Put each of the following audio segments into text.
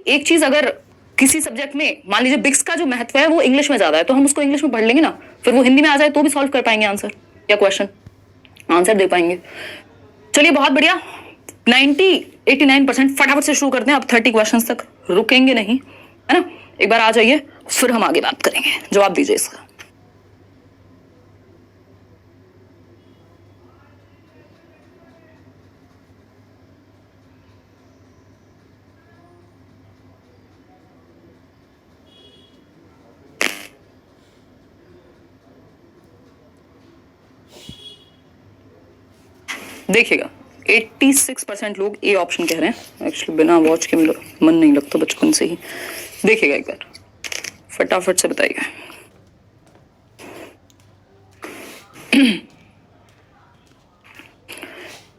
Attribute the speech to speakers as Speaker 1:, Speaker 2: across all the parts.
Speaker 1: एक चीज अगर किसी सब्जेक्ट में मान लीजिए बिक्स का जो महत्व है वो इंग्लिश में ज्यादा है, तो हम उसको इंग्लिश में पढ़ लेंगे ना, फिर वो हिंदी में आ जाए तो भी सॉल्व कर पाएंगे आंसर या क्वेश्चन, आंसर दे पाएंगे। चलिए बहुत बढ़िया, 89% फटाफट से शुरू करते हैं। अब 30 क्वेश्चंस तक रुकेंगे नहीं, है ना। एक बार आ जाइए, फिर हम आगे बात करेंगे। जवाब दीजिए इसका। देखिएगा 86% लोग ए ऑप्शन कह रहे हैं। एक्चुअली बिना वॉच के मेरा मन नहीं लगता बचपन से ही। देखिएगा एक बार, फटाफट से बताइएगा।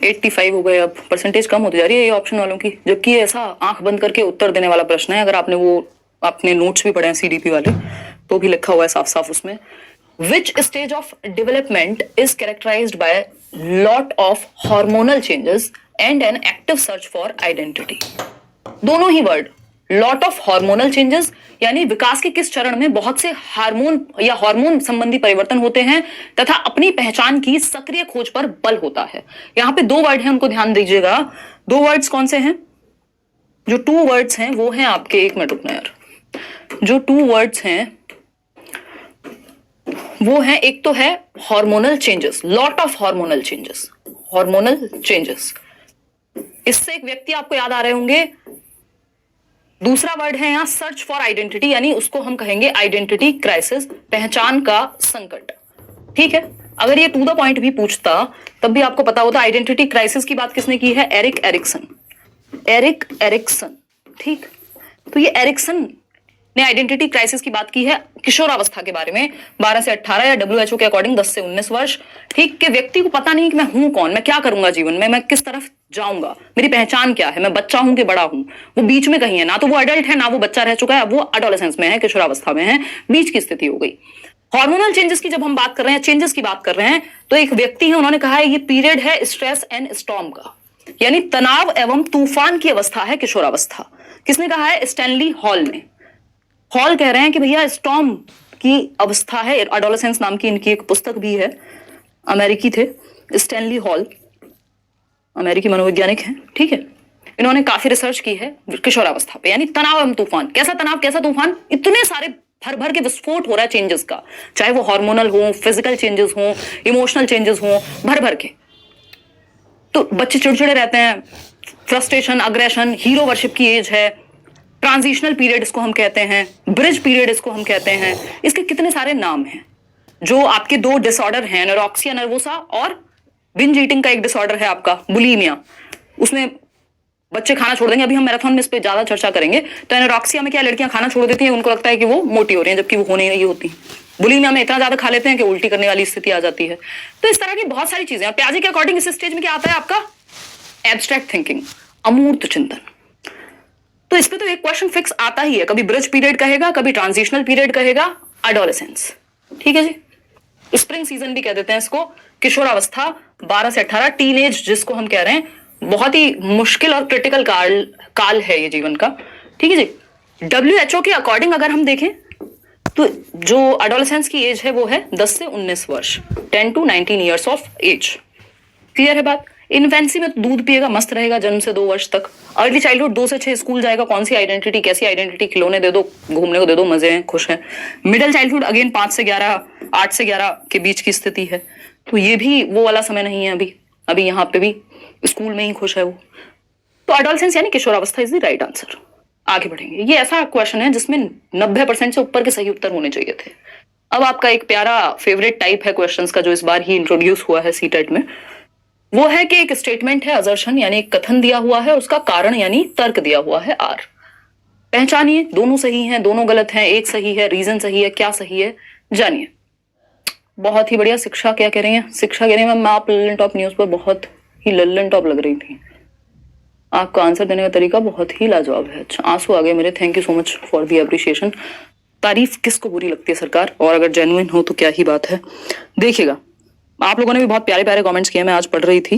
Speaker 1: एट्टी 85 हो गए। अब परसेंटेज कम होती जा रही है ये ऑप्शन वालों की, जबकि ऐसा आंख बंद करके उत्तर देने वाला प्रश्न है। अगर आपने वो अपने नोट्स भी पढ़े हैं सीडीपी वाले, तो भी लिखा हुआ है साफ साफ उसमें, Which stage of development is characterized by lot of hormonal changes and an active search for identity? दोनों ही word, lot of hormonal changes यानी विकास के किस चरण में बहुत से हार्मोन या हार्मोन संबंधी परिवर्तन होते हैं तथा अपनी पहचान की सक्रिय खोज पर बल होता है। यहां पे दो वर्ड हैं, उनको ध्यान दीजिएगा। दो वर्ड्स कौन से हैं? जो टू वर्ड्स हैं वो हैं आपके, एक मिनट रुकना यार, जो टू वर्ड्स हैं वो है, एक तो है hormonal changes, lot of hormonal changes, hormonal changes. इससे एक व्यक्ति आपको याद आ रहे होंगे। दूसरा वर्ड है यहां सर्च फॉर आइडेंटिटी, यानी उसको हम कहेंगे आइडेंटिटी क्राइसिस, पहचान का संकट। ठीक है, अगर ये टू द पॉइंट भी पूछता तब भी आपको पता होता। आइडेंटिटी क्राइसिस की बात किसने की है? Erik Erikson, Erik Erikson. ठीक, तो ये एरिक्सन ने आइडेंटिटी क्राइसिस की बात की है किशोरावस्था के बारे में, 12 से 18 या डब्ल्यूएचओ के अकॉर्डिंग 10 से 19 वर्ष। ठीक, के व्यक्ति को पता नहीं कि मैं हूं कौन, मैं क्या करूंगा जीवन में, मैं किस तरफ जाऊंगा, मेरी पहचान क्या है, मैं बच्चा हूं कि बड़ा हूं। वो बीच में कहीं है, ना तो वो अडल्ट है ना वो बच्चा रह चुका है, वो एडोलेसेंस में है, किशोरावस्था में है, बीच की स्थिति हो गई। हार्मोनल चेंजेस की जब हम बात कर रहे हैं, चेंजेस की बात कर रहे हैं, तो एक व्यक्ति है, उन्होंने कहा है ये पीरियड है स्ट्रेस एंड स्टॉर्म का, यानी तनाव एवं तूफान की अवस्था है किशोरावस्था। किसने कहा है? स्टैनली हॉल ने। हॉल कह रहे हैं कि भैया स्टॉर्म की अवस्था है। एडोलेसेंस नाम की इनकी एक पुस्तक भी है, अमेरिकी थे स्टैनली हॉल, अमेरिकी मनोवैज्ञानिक हैं। ठीक है, इन्होंने काफी रिसर्च की है किशोरावस्था पे, यानी तनाव एवं तूफान। कैसा तनाव कैसा तूफान? इतने सारे भर भर के विस्फोट हो रहा है चेंजेस का, चाहे वो हार्मोनल हो, फिजिकल चेंजेस हो, इमोशनल चेंजेस हो, भर भर के। तो बच्चे चिड़चिड़े रहते हैं, फ्रस्ट्रेशन, अग्रेशन, हीरो वर्शिप की एज है, ट्रांजिशनल पीरियड इसको हम कहते हैं, ब्रिज पीरियड इसको हम कहते हैं। इसके कितने सारे नाम हैं। जो आपके दो डिसऑर्डर हैं, एनोरेक्सिया नर्वोसा और बिंज ईटिंग का एक डिसऑर्डर है आपका बुलीमिया, उसमें बच्चे खाना छोड़ देंगे। अभी हम मैराथन में इस पे ज्यादा चर्चा करेंगे। तो एनोरेक्सिया में क्या, लड़कियां खाना छोड़ देती हैं, उनको लगता है कि वो मोटी हो रही हैं, जबकि वो होने नहीं होती। बुलीमिया में इतना ज्यादा खा लेते हैं कि उल्टी करने वाली स्थिति आ जाती है। तो इस तरह की बहुत सारी चीजें। प्याजे के अकॉर्डिंग इस स्टेज में क्या आता है आपका? एब्स्ट्रैक्ट थिंकिंग, अमूर्त चिंतन। तो इस पे तो एक क्वेश्चन फिक्स आता ही है, कभी ब्रिज पीरियड कहेगा, कभी ट्रांजिशनल पीरियड कहेगा, एडोलेसेंस। ठीक है जी, स्प्रिंग सीजन भी कह देते हैं इसको, किशोरावस्था 12 से 18, टीनेज जिसको हम कह रहे हैं, बहुत ही मुश्किल और क्रिटिकल काल है ये जीवन का। ठीक है जी, डब्ल्यूएचओ के अकॉर्डिंग अगर हम देखें तो जो एडोलेसेंस की एज है वो है 10 से 19 वर्ष, 10 to 19 years of age. Clear है बात? इन्फेंसी में तो दूध पिएगा, मस्त रहेगा जन्म से 2 वर्ष तक। अर्ली चाइल्डहुड 2 से 6 स्कूल जाएगा, कौन सी आइडेंटिटी, कैसी आइडेंटिटी, खिलौने दे दो, घूमने को दे दो, मजे हैं, खुश हैं। मिडिल चाइल्डहुड अगेन 5 से 11, 8 से 11 के बीच की स्थिति है। तो ये भी वो वाला समय नहीं है अभी, अभी यहाँ पे भी स्कूल में ही खुश है वो। तो एडोलेसेंस यानी किशोरावस्था इज द राइट आंसर। आगे बढ़ेंगे। ये ऐसा क्वेश्चन है जिसमें 90% से ऊपर के सही उत्तर होने चाहिए थे। अब आपका एक प्यारा फेवरेट टाइप है क्वेश्चंस का जो इस बार ही इंट्रोड्यूस हुआ है सीटेट में, वो है कि एक स्टेटमेंट है, असर्शन यानी एक कथन दिया हुआ है, उसका कारण यानी तर्क दिया हुआ है आर। पहचानिए, दोनों सही हैं, दोनों गलत हैं, एक सही है, रीजन सही है, क्या सही है, जानिए। बहुत ही बढ़िया। शिक्षा क्या कह रही है? शिक्षा कह रही है मैम आप लल्लन टॉप न्यूज पर बहुत ही लल्लन टॉप लग रही थी, आपका आंसर देने का तरीका बहुत ही लाजवाब है। अच्छा, आंसू आ गए मेरे, thank you so much for the appreciation. तारीफ किसको बुरी लगती है सरकार, और अगर जेन्युइन हो तो क्या ही बात है। देखिएगा, आप लोगों ने भी बहुत प्यारे प्यारे कमेंट्स किए, मैं आज पढ़ रही थी।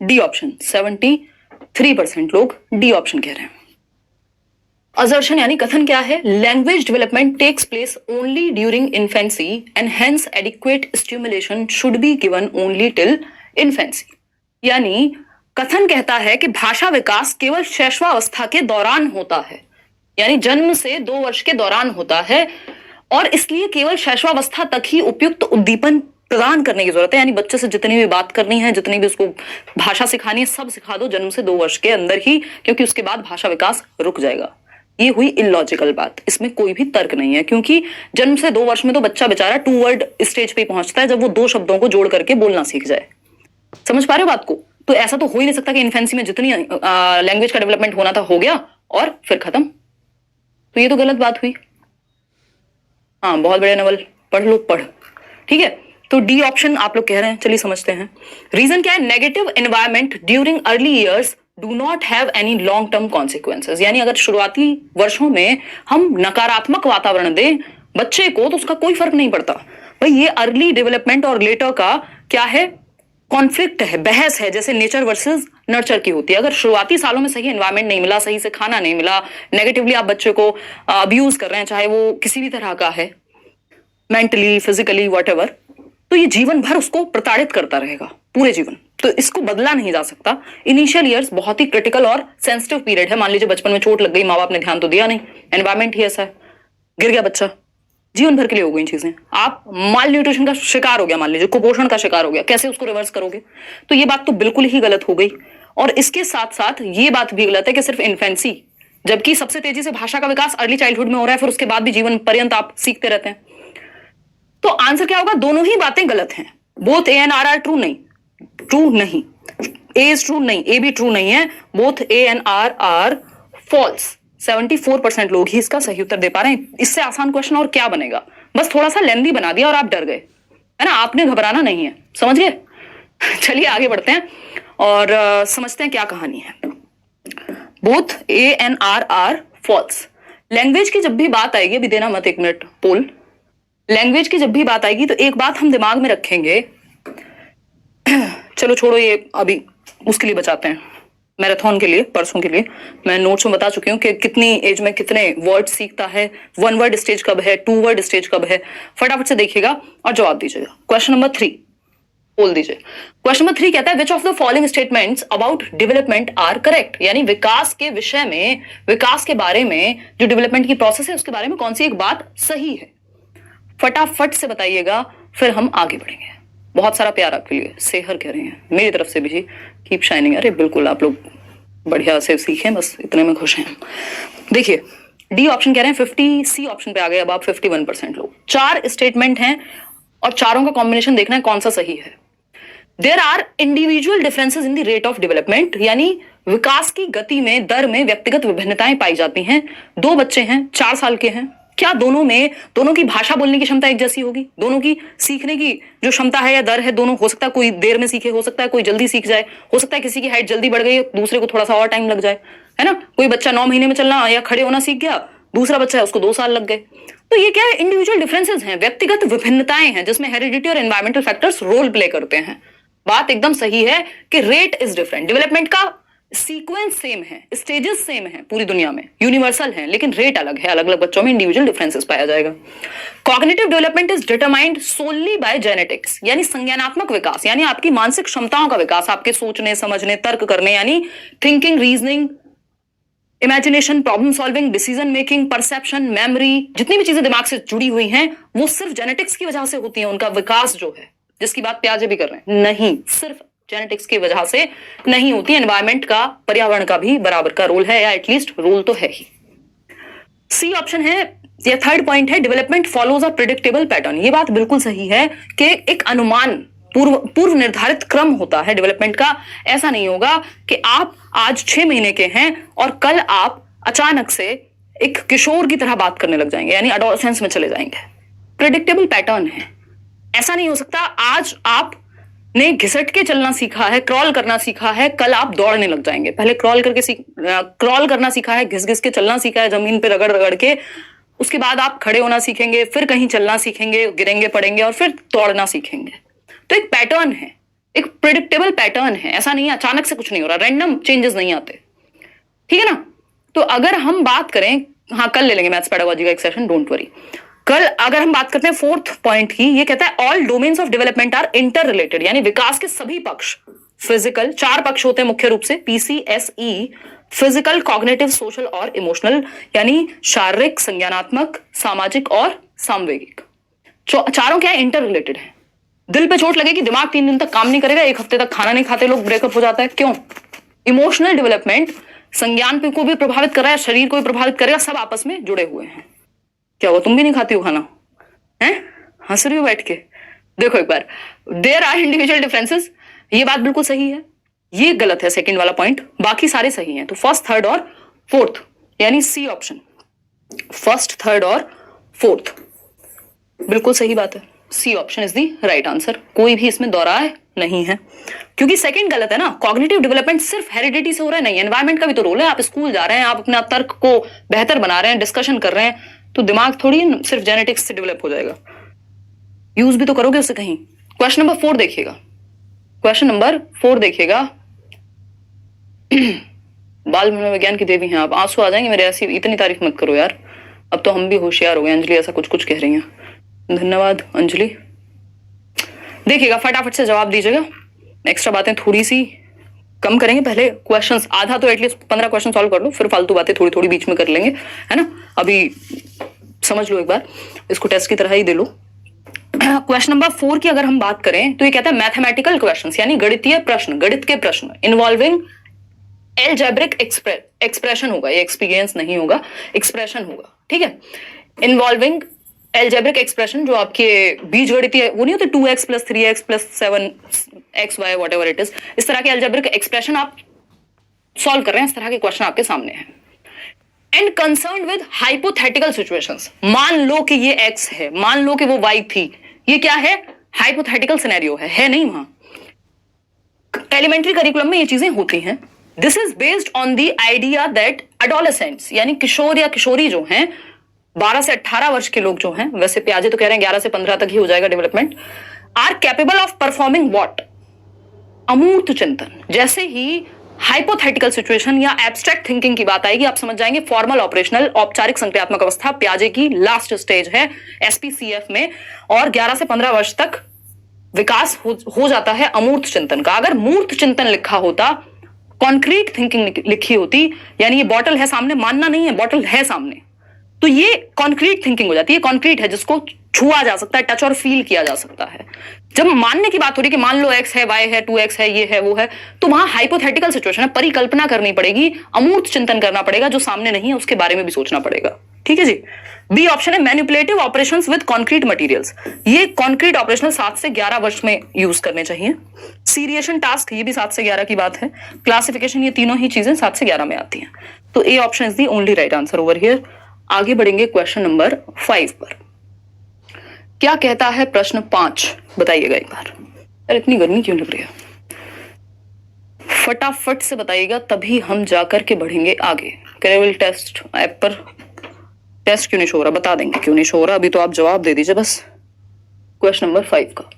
Speaker 1: डी ऑप्शन, 73% लोग डी ऑप्शन कह रहे हैं। असर्शन यानी कथन क्या है? Language development takes place only during infancy and hence adequate stimulation should be given only till infancy. यानी कथन कहता है कि भाषा विकास केवल शैशवावस्था के दौरान होता है, यानी जन्म से 2 वर्ष के दौरान होता है, और इसलिए केवल शैशवावस्था तक ही उपयुक्त उद्दीपन प्रदान करने की जरूरत है। यानी बच्चे से जितनी भी बात करनी है, जितनी भी उसको भाषा सिखानी है, सब सिखा दो जन्म से 2 वर्ष के अंदर ही, क्योंकि उसके बाद भाषा विकास रुक जाएगा। ये हुई इलॉजिकल बात, इसमें कोई भी तर्क नहीं है, क्योंकि जन्म से 2 वर्ष में तो बच्चा बेचारा 2 वर्ड स्टेज पे पहुंचता है, जब वो 2 शब्दों को जोड़ करके बोलना सीख जाए। समझ पा रहे हो बात को? तो ऐसा तो हो ही नहीं सकता कि इन्फेंसी में जितनी लैंग्वेज का डेवलपमेंट होना था हो गया और फिर खत्म। तो ये तो गलत बात हुई। हाँ, बहुत बड़े नवल, पढ़ लो, पढ़। ठीक है, तो डी ऑप्शन आप लोग कह रहे हैं, चलिए समझते हैं। रीजन क्या है? Negative environment during early years do not have any long term consequences. यानी अगर शुरुआती वर्षों में हम नकारात्मक वातावरण दें बच्चे को तो उसका कोई फर्क नहीं पड़ता। भाई ये अर्ली डेवलपमेंट और लेटर का क्या है? कॉन्फ्लिक्ट है, बहस है, जैसे नेचर वर्सेस नर्चर की होती है। अगर शुरुआती सालों में सही एनवायरमेंट नहीं मिला, सही से खाना नहीं मिला, नेगेटिवली आप बच्चे को अब्यूज कर रहे हैं, चाहे वो किसी भी तरह का है, मेंटली, फिजिकली, व्हाटएवर, तो ये जीवन भर उसको प्रताड़ित करता रहेगा, पूरे जीवन। तो इसको बदला नहीं जा सकता। इनिशियल ईयर्स बहुत ही क्रिटिकल और सेंसिटिव पीरियड है। मान लीजिए बचपन में चोट लग गई, माँ बाप ने ध्यान तो दिया नहीं, एनवायरमेंट ही ऐसा है, गिर गया बच्चा, जीवन भर के लिए हो गई चीजें। आप माल न्यूट्रिशन का शिकार हो गया, मान लीजिए कुपोषण का शिकार हो गया, कैसे उसको रिवर्स करोगे? तो ये बात तो बिल्कुल ही गलत हो गई। और इसके साथ साथ ये बात भी गलत है कि सिर्फ इन्फेंसी, जबकि सबसे तेजी से भाषा का विकास अर्ली चाइल्डहुड में हो रहा है, फिर उसके बाद भी जीवन पर्यंत आप सीखते रहते हैं। तो आंसर क्या होगा? दोनों ही बातें गलत हैं। Both A and R are true नहीं, ट्रू नहीं, ए इज ट्रू नहीं, ए भी ट्रू नहीं है, both A and R are false. 74% लोग ही इसका सही उत्तर दे पा रहे हैं। इससे आसान क्वेश्चन और क्या बनेगा? बस थोड़ा सा लेंदी बना दिया और आप डर गए, है ना? आपने घबराना नहीं है, समझ गए? चलिए आगे बढ़ते हैं और समझते हैं क्या कहानी है। Both A and R are false. Language की जब भी बात आएगी, अभी देना मत, 1 मिनट पोल। लैंग्वेज की जब भी बात आएगी तो एक बात हम दिमाग में रखेंगे, चलो छोड़ो ये, अभी उसके लिए बचाते हैं, मैराथन के लिए, परसों के लिए। मैं नोट्स में बता चुकी हूँ कि कितनी एज में कितने वर्ड सीखता है, 1 वर्ड स्टेज कब है, 2 वर्ड स्टेज कब है। फटाफट से देखिएगा और जवाब दीजिएगा। क्वेश्चन नंबर 3 बोल दीजिए। क्वेश्चन नंबर 3 कहता है, which of the following statements about development are correct. यानी विकास के विषय में, विकास के बारे में, जो डेवलपमेंट की प्रोसेस है उसके बारे में कौन सी एक बात सही है? फटाफट से बताइएगा, फिर हम आगे बढ़ेंगे। बहुत सारा प्यार आपके लिए, सेहर कह रहे हैं मेरी तरफ से भी, कीप शाइनिंग। अरे बिल्कुल, आप लोग बढ़िया से सीखें, बस इतने में खुश हैं। देखिए डी ऑप्शन कह रहे हैं 50, सी ऑप्शन पे आ गए अब आप 51% लोग। 4 स्टेटमेंट हैं और चारों का कॉम्बिनेशन देखना है कौन सा सही है। There are individual differences in the rate of development. यानी विकास की गति में, दर में व्यक्तिगत विभिन्नताएं पाई जाती हैं। 2 बच्चे हैं, 4 साल के हैं, क्या दोनों की भाषा बोलने की क्षमता एक जैसी होगी? दोनों की सीखने की जो क्षमता है या दर है, दोनों, हो सकता है कोई देर में सीखे, हो सकता है कोई जल्दी सीख जाए, हो सकता है किसी की हाइट जल्दी बढ़ गई, दूसरे को थोड़ा सा और टाइम लग जाए, है ना? कोई बच्चा 9 महीने में चलना या खड़े होना सीख गया, दूसरा बच्चा है उसको 2 साल लग गए। तो ये क्या है? इंडिविजुअल डिफरेंसेस हैं, व्यक्तिगत विभिन्नताएं हैं, जिसमें हेरिडिटी और एनवायरमेंटल फैक्टर्स रोल प्ले करते हैं। बात एकदम सही है कि रेट इज डिफरेंट। डेवलपमेंट का सीक्वेंस सेम है, स्टेजेस सेम है, पूरी दुनिया में यूनिवर्सल है, लेकिन रेट अलग है। अलग अलग बच्चों में इंडिविजुअल डिफरेंसेस पाया जाएगा। Cognitive development is determined solely by genetics. यानी संज्ञानात्मक विकास, यानी आपकी मानसिक क्षमताओं का विकास, आपके सोचने, समझने, तर्क करने, यानी thinking, reasoning, imagination, problem solving, decision making, perception, memory, जितनी भी चीजें दिमाग से जुड़ी हुई हैं वो सिर्फ जेनेटिक्स की वजह से होती है। उनका विकास जो है, जिसकी बात प्याजे भी कर रहे हैं, नहीं, सिर्फ जेनेटिक्स की वजह से नहीं होती। एनवायरमेंट का, पर्यावरण का भी बराबर का रोल है, या एटलीस्ट रोल तो है ही। सी ऑप्शन है, या थर्ड पॉइंट है, development follows a predictable pattern. ये बात बिल्कुल सही है कि एक अनुमान, पूर्व निर्धारित क्रम होता है डेवलपमेंट का। ऐसा नहीं होगा कि आप आज 6 महीने के हैं और कल आप अचानक से एक किशोर की तरह बात करने लग जाएंगे, यानी एडोलसेंस में चले जाएंगे। प्रिडिक्टेबल पैटर्न है, ऐसा नहीं हो सकता। आज आप ने घिसट के चलना सीखा है, क्रॉल करना सीखा है, कल आप दौड़ने लग जाएंगे। पहले क्रॉल करना सीखा है, घिस घिस के चलना सीखा है, जमीन पे रगड़ रगड़ के, उसके बाद आप खड़े होना सीखेंगे, फिर कहीं चलना सीखेंगे, गिरेंगे, पड़ेंगे और फिर दौड़ना सीखेंगे। तो एक पैटर्न है, एक प्रिडिक्टेबल पैटर्न है, ऐसा नहीं है अचानक से कुछ नहीं हो रहा, रैंडम चेंजेस नहीं आते, ठीक है ना। तो अगर हम बात करें, हाँ कल ले लेंगे मैथ्स पेडागोजी का एक सेशन, डोंट वरी। कल अगर हम बात करते हैं फोर्थ पॉइंट की, ये कहता है all domains of development are interrelated, यानी विकास के सभी पक्ष, फिजिकल, 4 पक्ष होते हैं मुख्य रूप से, पीसीएसई, फिजिकल, कॉग्निटिव, सोशल और इमोशनल, यानी शारीरिक, संज्ञानात्मक, सामाजिक और सामवेगिक। चारों क्या है, इंटर रिलेटेड है। दिल पे चोट लगेगी, दिमाग 3 दिन तक काम नहीं करेगा, 1 हफ्ते तक खाना नहीं खाते लोग, ब्रेकअप हो जाता है, क्यों? इमोशनल डेवलपमेंट संज्ञान को भी प्रभावित कर रहा है, शरीर को भी प्रभावित करेगा, सब आपस में जुड़े हुए हैं। क्या हुआ, तुम भी नहीं खाती हो खाना है, हंस रही हो बैठ के? देखो एक बार, देयर आर इंडिविजुअल डिफरेंसेस, ये बात बिल्कुल सही है, ये गलत है सेकंड वाला पॉइंट, बाकी सारे सही हैं। तो फर्स्ट, थर्ड और फोर्थ, यानी सी ऑप्शन, फर्स्ट, थर्ड और फोर्थ बिल्कुल सही बात है, C option is the right answer, कोई भी इसमें दोहराए नहीं है, क्योंकि सेकंड गलत है ना। कॉग्निटिव डेवलपमेंट सिर्फ हेरिडिटी से हो रहा है, नहीं, एनवायरमेंट का भी तो रोल है। आप स्कूल जा रहे हैं, आप अपना तर्क को बेहतर बना रहे हैं, डिस्कशन कर रहे हैं, तो दिमाग थोड़ी सिर्फ जेनेटिक्स से डेवलप हो जाएगा, यूज भी तो करोगे उससे कहीं। क्वेश्चन नंबर 4 देखिएगा, क्वेश्चन नंबर 4 देखिएगा। बाल मनोविज्ञान की देवी हैं आप, आंसू आ जाएंगे मेरे, ऐसी इतनी तारीफ मत करो यार, अब तो हम भी होशियार हो गए। अंजलि ऐसा कुछ कुछ कह रही हैं, धन्यवाद अंजलि। देखिएगा फटाफट से जवाब दीजिएगा, एक्स्ट्रा बातें थोड़ी सी कम करेंगे, पहले क्वेश्चंस आधा तो एटलीस्ट 15 क्वेश्चन सॉल्व कर लो, फिर फालतू बातें थोड़ी थोड़ी बीच में कर लेंगे, है ना। अभी समझ लो एक बार, इसको टेस्ट की तरह ही दे लो। क्वेश्चन नंबर 4 की अगर हम बात करें तो ये कहता है मैथमेटिकल क्वेश्चंस, यानी गणितीय प्रश्न, गणित के प्रश्न इन्वॉल्विंग एल्जेब्रिक एक्सप्रेशन होगा, ये एक्सपीरियंस नहीं होगा, एक्सप्रेशन होगा, ठीक है। इन्वॉल्विंग एल्जेब्रिक एक्सप्रेशन, जो आपके बीजगणितीय वो नहीं होते, 2x + 3x + 7xy whatever it is, इस तरह के एल्जेब्रिक एक्सप्रेशन आप सॉल्व कर रहे हैं, इस तरह के क्वेश्चन आपके सामने हैं। And concern with hypothetical situations, मान लो कि ये x है, मान लो कि वो y थी, ये क्या है, हाइपोथेटिकल सिनेरियो है नहीं वहां। एलिमेंट्री करिकुलम में ये चीजें होती हैं। This is based on the idea that adolescents, यानी किशोर या किशोरी जो हैं, 12 से 18 वर्ष के लोग जो हैं, वैसे प्याजे तो कह रहे हैं 11 से 15 तक ही हो जाएगा development, are capable of performing what, अमूर्त चिंतन। जैसे ही हाइपोथेटिकल सिचुएशन या एब्स्ट्रैक्ट थिंकिंग की बात आएगी, आप समझ जाएंगे फॉर्मल ऑपरेशनल, औपचारिक संक्रियात्मक अवस्था प्याजे की लास्ट स्टेज है एसपीसीएफ में, और 11 से 15 वर्ष तक विकास हो जाता है अमूर्त चिंतन का। अगर मूर्त चिंतन लिखा होता, कॉन्क्रीट थिंकिंग लिखी होती, यानी ये बॉटल है सामने, मानना नहीं है, बॉटल है सामने, तो ये कॉन्क्रीट थिंकिंग हो जाती है। कॉन्क्रीट है जिसको छुआ जा सकता है, टच और फील किया जा सकता है। जब मानने की बात हो रही कि मान लो x है, y है, 2x है, ये है, वो है, तो वहां हाइपोथेटिकल सिचुएशन है, परिकल्पना करनी पड़ेगी, अमूर्त चिंतन करना पड़ेगा, जो सामने नहीं है उसके बारे में भी सोचना पड़ेगा, ठीक है जी। बी ऑप्शन है manipulative operations with concrete materials, ये कॉन्क्रीट ऑपरेशनल 7 से 11 वर्ष में यूज करने चाहिए। सीरिएशन टास्क, ये भी 7 से 11 की बात है। क्लासिफिकेशन, ये तीनों ही चीजें 7 से 11 में आती हैं। तो A option is the only right answer over here. आगे बढ़ेंगे क्वेश्चन नंबर 5 पर। क्या कहता है प्रश्न 5, बताइएगा एक बार। यार इतनी गर्मी क्यों लग रही है, फटाफट से बताइएगा, तभी हम जाकर के बढ़ेंगे आगे। कैरेवल टेस्ट ऐप पर टेस्ट क्यों नहीं शो हो रहा, बता देंगे क्यों नहीं शो हो रहा, अभी तो आप जवाब दे दीजिए बस। क्वेश्चन नंबर 5 का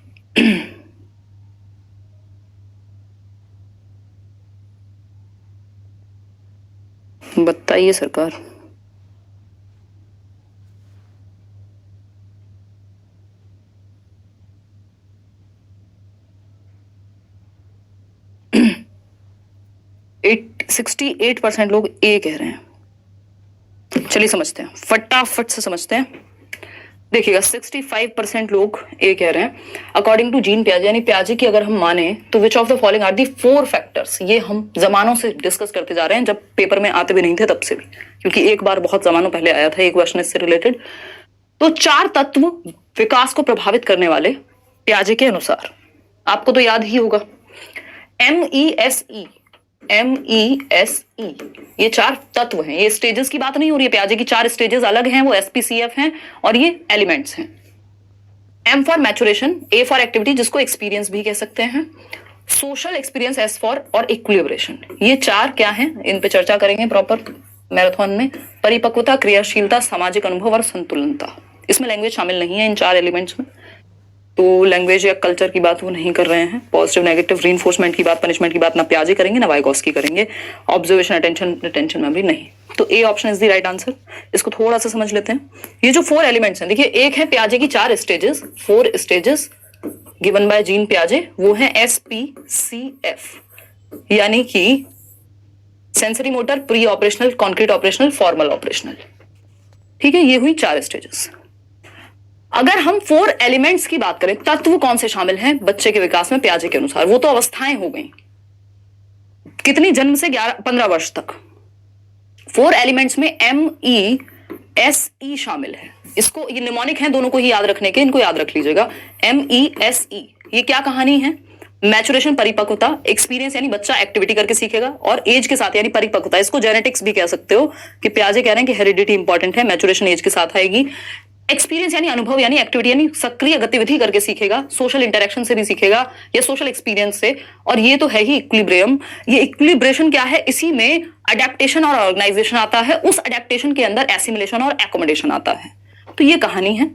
Speaker 1: बताइए सरकार। एट 68% लोग ए कह रहे हैं। चलिए समझते हैं, फटाफट से समझते हैं। देखिएगा 65% लोग ए कह रहे हैं। अकॉर्डिंग टू जीन पियाजे, यानी पियाजे की अगर हम माने तो which of the following are the 4 factors, ये हम जमानों से डिस्कस करते जा रहे हैं, जब पेपर में आते भी नहीं थे तब से भी, क्योंकि एक बार बहुत जमानों पहले आया था एक क्वेश्चन इससे रिलेटेड। तो 4 तत्व विकास को प्रभावित करने वाले पियाजे के अनुसार, आपको तो याद ही होगा, MESE, ये 4 तत्व हैं। ये स्टेजेस की बात नहीं हो रही है, पियाजे की 4 स्टेजेस अलग हैं, वो SPCF हैं, और ये एलिमेंट्स हैं। M for maturation, A for activity, जिसको एक्सपीरियंस भी कह सकते हैं, सोशल एक्सपीरियंस S फॉर, और इक्विलिब्रेशन। ये 4 क्या हैं, इन पे चर्चा करेंगे प्रॉपर मैराथन में। परिपक्वता, क्रियाशीलता, सामाजिक अनुभव और संतुलनता, इसमें लैंग्वेज शामिल नहीं है इन 4 एलिमेंट्स में। तो लैंग्वेज या कल्चर की बात वो नहीं कर रहे हैं, पॉजिटिव नेगेटिव रीइंफोर्समेंट की बात, पनिशमेंट की बात ना पियाजे करेंगे ना वाइगॉस्की करेंगे, ऑब्जर्वेशन अटेंशन रिटेंशन मेमोरी नहीं। तो A option is the right answer. इसको थोड़ा सा समझ लेते हैं। ये जो 4 एलिमेंट्स हैं, देखिए एक है पियाजे की 4 stages, 4 stages given by Jean पियाजे, वो है SPCF, यानी कि sensory motor, preoperational, concrete operational, formal operational. ठीक है, ये हुई 4 स्टेजेस। अगर हम 4 एलिमेंट्स की बात करें, तत्व कौन से शामिल हैं बच्चे के विकास में पियाजे के अनुसार, वो तो अवस्थाएं हो गई कितनी, जन्म से 15 वर्ष तक। 4 एलिमेंट्स में MESE शामिल है। इसको, ये निमोनिक हैं, दोनों को ही याद रखने के, इनको याद रख लीजिएगा। MESE, ये क्या कहानी है? मैचुरेशन, परिपक्वता, एक्सपीरियंस यानी बच्चा एक्टिविटी करके सीखेगा, और एज के साथ यानी परिपक्वता, इसको जेनेटिक्स भी कह सकते हो कि पियाजे कह रहे हैं कि हेरिडिटी इंपॉर्टेंट है, मैचुरेशन एज के साथ आएगी। एक्सपीरियंस यानी अनुभव यानी एक्टिविटी यानी सक्रिय गतिविधि करके सीखेगा, सोशल इंटरेक्शन से भी सीखेगा या सोशल एक्सपीरियंस से। और ये तो है ही इक्विलिब्रियम। ये इक्विलिब्रेशन क्या है? इसी में अडेप्टेशन और ऑर्गेनाइजेशन आता है, उस अडेप्टेशन के अंदर एसिमिलेशन और एकोमोडेशन आता है। तो ये कहानी है।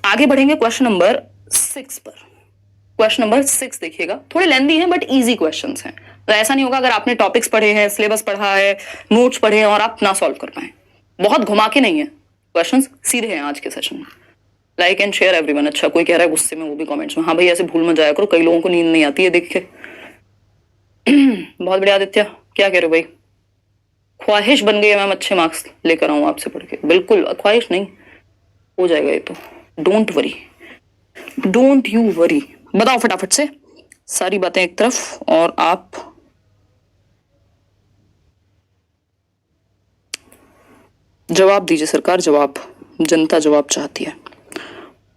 Speaker 1: आगे बढ़ेंगे क्वेश्चन नंबर 6 पर। क्वेश्चन नंबर 6 देखिएगा, थोड़े लेंथी हैं बट इजी क्वेश्चंस हैं। तो ऐसा नहीं होगा अगर आपने टॉपिक्स पढ़े हैं, सिलेबस पढ़ा है, नोट्स पढ़े हैं और आप ना सॉल्व कर पाए। बहुत घुमा के नहीं है क्वेश्चंस, सीधे हैं आज के सेशन में। Like and share everyone. अच्छा, कोई कह रहा है गुस्से में, वो भी कमेंट्स में, हाँ भाई ऐसे भूल मत जाया करो, कई लोगों को नींद नहीं आती है देख के। बहुत बढ़िया आदित्य, क्या कह रहे हो भाई? ख्वाहिश बन गई है मैम अच्छे मार्क्स लेकर आऊं आपसे पढ़ के। बिल्कुल ख्वाहिश नहीं, हो जाएगा ये तो। Don't worry, don't you worry. बताओ फटाफट से सारी बातें एक तरफ, और आप जवाब दीजिए सरकार, जवाब, जनता जवाब चाहती है,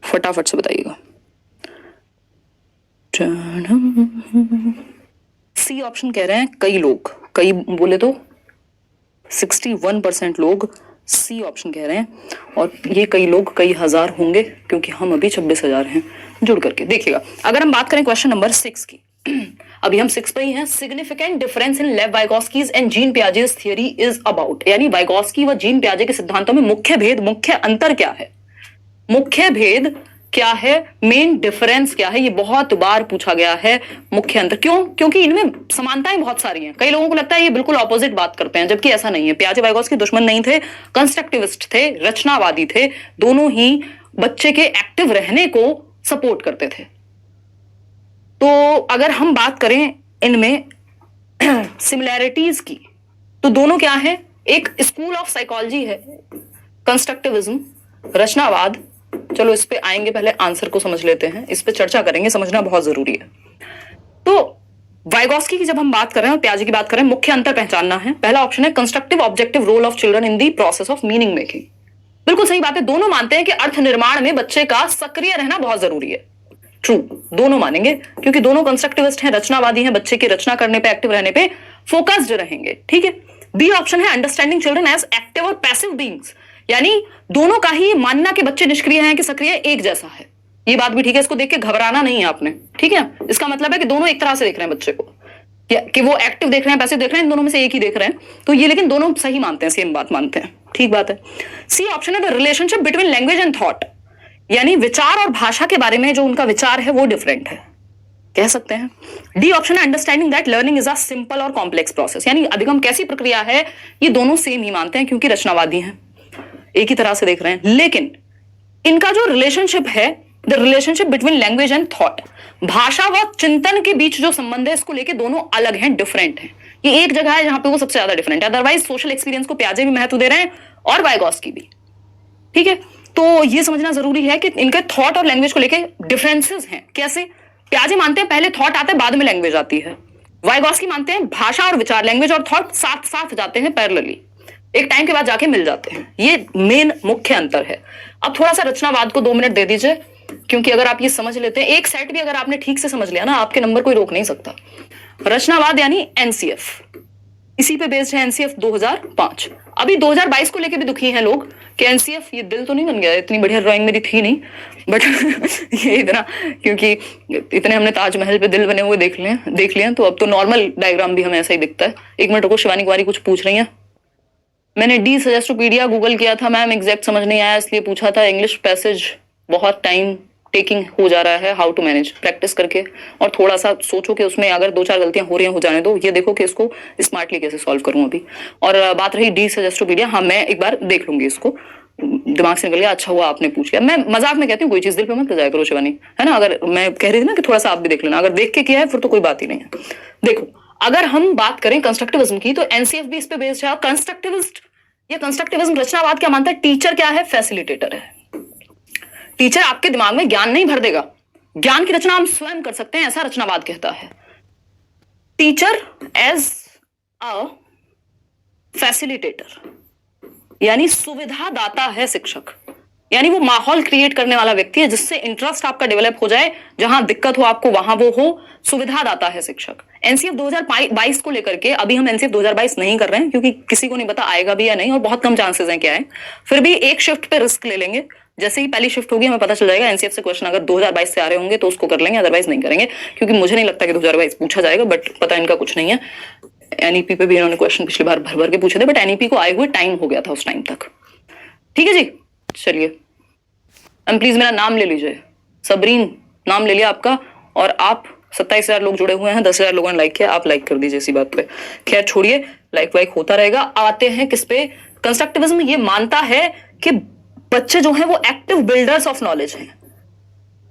Speaker 1: फटाफट से बताइएगा। सी ऑप्शन कह रहे हैं कई लोग, कई बोले तो 61% लोग सी ऑप्शन कह रहे हैं, और ये कई लोग कई हजार होंगे क्योंकि हम अभी 26,000 हैं जुड़ करके। देखिएगा, अगर हम बात करें क्वेश्चन नंबर 6 की, अभी हम 6 पे ही हैं। Significant difference in Lev Vygotsky's and Jean Piaget's theory is about, यानी वाइगॉस्की व जीन पियाजे के सिद्धांतों में मुख्य भेद, मुख्य अंतर क्या है? मुख्य भेद क्या है, मेन डिफरेंस क्या है? ये बहुत बार पूछा गया है। मुख्य अंतर क्यों? क्योंकि इनमें समानताएं बहुत सारी हैं। कई लोगों को लगता है ये बिल्कुल ऑपोजिट बात करते हैं, जबकि ऐसा नहीं है। पियाजे वाइगॉस्की दुश्मन नहीं थे, कंस्ट्रक्टिविस्ट थे, रचनावादी थे, दोनों ही बच्चे के एक्टिव रहने को सपोर्ट करते थे। तो अगर हम बात करें इनमें सिमिलैरिटीज की, तो दोनों क्या है? एक स्कूल ऑफ साइकोलॉजी है कंस्ट्रक्टिविज्म, रचनावाद। चलो इस पे आएंगे, पहले आंसर को समझ लेते हैं, इस पे चर्चा करेंगे, समझना बहुत जरूरी है। तो वाइगॉस्की की जब हम बात कर रहे हैं और पियाजे की बात कर रहे हैं, मुख्य अंतर पहचानना है। पहला ऑप्शन है constructive objective role of children in the process of meaning making. बिल्कुल सही बात है, दोनों मानते हैं कि अर्थ निर्माण में बच्चे का सक्रिय रहना बहुत जरूरी है। ट्रू, दोनों मानेंगे क्योंकि दोनों कंस्ट्रक्टिविस्ट हैं, रचनावादी हैं, बच्चे की रचना करने पे, एक्टिव रहने पे फोकस्ड रहेंगे। ठीक है। बी ऑप्शन है अंडरस्टैंडिंग चिल्ड्रन एज एक्टिव और पैसिव बीइंग्स, यानी दोनों का ही मानना कि बच्चे निष्क्रिय हैं कि सक्रिय एक जैसा है। ये बात भी ठीक है, इसको देख के घबराना नहीं है आपने। ठीक है, इसका मतलब है कि दोनों एक तरह से देख रहे हैं बच्चे को, कि वो एक्टिव देख रहे हैं, पैसिव देख रहे हैं, इन दोनों में से एक ही देख रहे हैं। तो ये लेकिन दोनों सही मानते हैं, सेम बात मानते हैं। ठीक बात है। सी ऑप्शन है the relationship between language and thought, यानी विचार और भाषा के बारे में जो उनका विचार है वो डिफरेंट है, कह सकते हैं। डी ऑप्शन है understanding that learning is a simple और कॉम्प्लेक्स प्रोसेस, यानी अधिगम कैसी प्रक्रिया है, ये दोनों सेम ही मानते हैं क्योंकि रचनावादी हैं, एक ही तरह से देख रहे हैं। लेकिन इनका जो रिलेशनशिप है, the relationship between language and thought, भाषा व चिंतन के बीच जो संबंध है, इसको लेके दोनों अलग हैं, डिफरेंट हैं। ये एक जगह है जहां पे वो सबसे ज्यादा डिफरेंट है। अदरवाइज सोशल एक्सपीरियंस को पियाजे भी महत्व दे रहे हैं और वाइगॉस्की भी। ठीक है, तो ये समझना जरूरी है कि इनके थॉट और लैंग्वेज को लेके डिफरेंसेस हैं। कैसे? पियाजे मानते हैं पहले थॉट आता है, बाद में लैंग्वेज आती है। वाइगॉस्की मानते हैं भाषा और विचार, लैंग्वेज और थॉट साथ साथ जाते हैं पैरेलली, एक टाइम के बाद जाके मिल जाते हैं। ये मेन मुख्य अंतर है। अब थोड़ा सा रचनावाद को 2 मिनट दे दीजिए, क्योंकि अगर आप ये समझ लेते हैं, एक सेट भी अगर आपने ठीक से समझ लिया ना, आपके नंबर कोई रोक नहीं सकता। रचनावाद यानी एनसीएफ, इसी पे बेस्ड है एनसीएफ 2005। अभी 2022 को लेके भी दुखी हैं लोग कि एनसीएफ ये दिल तो नहीं बन गया, इतनी बढ़िया ड्राइंग मेरी थी नहीं, बट ये इतना, क्योंकि इतने हमने ताजमहल पे दिल बने हुए देख लिए, तो अब तो नॉर्मल डायग्राम भी हमें ऐसा ही दिखता है। 1 मिनट रुको, शिवानी कुमारी कुछ पूछ रही है। मैंने डी सजेस्टोपीडिया गूगल किया था मैम, एग्जैक्ट समझ नहीं आया इसलिए पूछा था। इंग्लिश पैसेज बहुत टाइम टेकिंग हो जा रहा है, हाउ टू मैनेज, प्रैक्टिस करके, और थोड़ा सा सोचो कि उसमें अगर 2-4 गलतियां हो रही हैं हो जाने दो, ये देखो कि इसको स्मार्टली कैसे सॉल्व करूं अभी। और बात रही डी सजेस्टोपीडिया, हाँ मैं एक बार देख लूंगी इसको, दिमाग से निकल गया, अच्छा हुआ आपने पूछ लिया। मैं मजाक में कहती हूँ, कोई चीज दिल पे मत जाया करो शिवानी, है ना। अगर मैं कह रही थी ना कि थोड़ा सा आप भी देख लेना, अगर देख के किया है फिर तो कोई बात ही नहीं है। देखो अगर हम बात करें कंस्ट्रक्टिविज्म की, तो एनसीएफ भी इस पे बेस्ड है। कंस्ट्रक्टिविस्ट या कंस्ट्रक्टिविज्म रचनावाद क्या मानता है? टीचर क्या है? फैसिलिटेटर है। टीचर आपके दिमाग में ज्ञान नहीं भर देगा, ज्ञान की रचना हम स्वयं कर सकते हैं, ऐसा रचनावाद कहता है। टीचर एज अ फैसिलिटेटर, यानी सुविधा दाता है शिक्षक, यानी वो माहौल क्रिएट करने वाला व्यक्ति है जिससे इंटरेस्ट आपका डेवलप हो जाए, जहां दिक्कत हो आपको वहां वो हो, सुविधा दाता है शिक्षक। एनसीएफ 2022 को लेकर के, अभी हम एनसीएफ 2022 नहीं कर रहे हैं क्योंकि किसी को नहीं पता आएगा भी या नहीं, और बहुत कम चांसेस हैं क्या है, फिर भी एक शिफ्ट पे रिस्क ले लेंगे। जैसे ही पहली शिफ्ट होगी हमें पता चल जाएगा एनसीएफ से क्वेश्चन अगर 2022 से आ रहे होंगे तो उसको कर लेंगे, अदरवाइज नहीं करेंगे, क्योंकि मुझे नहीं लगता कि 2022 पूछा जाएगा, बट पता इनका कुछ नहीं है। एनईपी पे भी इन्होंने क्वेश्चन पिछली बार भर भर के पूछे थे, बट एनईपी को आए हुए टाइम हो गया था उस टाइम तक। ठीक है जी, चलिए प्लीज मेरा नाम ले लीजिए, सबरीन नाम ले लिया आपका, और आप 27,000 लोग जुड़े हुए हैं, 10,000 लोगों ने लाइक किया, आप लाइक कर दीजिए इसी बात पे। खैर छोड़िए, लाइक वाइक होता रहेगा। आते हैं किस पे? कंस्ट्रक्टिविज्म ये मानता है कि बच्चे जो हैं वो एक्टिव बिल्डर्स ऑफ नॉलेज हैं,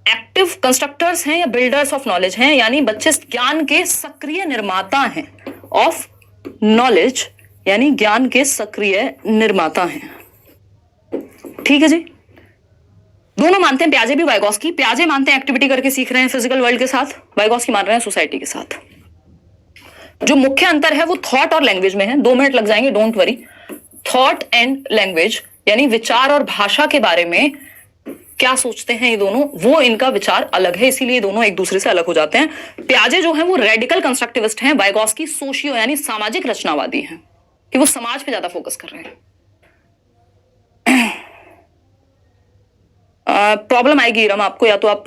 Speaker 1: एक्टिव कंस्ट्रक्टर्स हैं या बिल्डर्स ऑफ नॉलेज हैं, यानी बच्चे ज्ञान के सक्रिय निर्माता हैं, ऑफ नॉलेज यानी ज्ञान के सक्रिय निर्माता हैं। ठीक है जी, दोनों मानते हैं, प्याजे भी वाइगॉस्की। प्याजे मानते हैं एक्टिविटी करके सीख रहे हैं फिजिकल वर्ल्ड के साथ, वाइगॉस्की मान रहे हैं सोसाइटी के साथ। जो मुख्य अंतर है वो थॉट और लैंग्वेज में है। 2 मिनट लग जाएंगे, don't worry. Thought and language यानी विचार और भाषा के बारे में क्या सोचते हैं ये दोनों, वो इनका विचार अलग है, इसीलिए दोनों एक दूसरे से अलग हो जाते हैं। प्याजे जो है वो रेडिकल कंस्ट्रक्टिविस्ट हैं, वाइगॉस्की सोशियो यानी सामाजिक रचनावादी हैं, कि वो समाज पे ज्यादा फोकस कर रहे हैं। प्रॉब्लम आएगी इरम आपको, या तो आप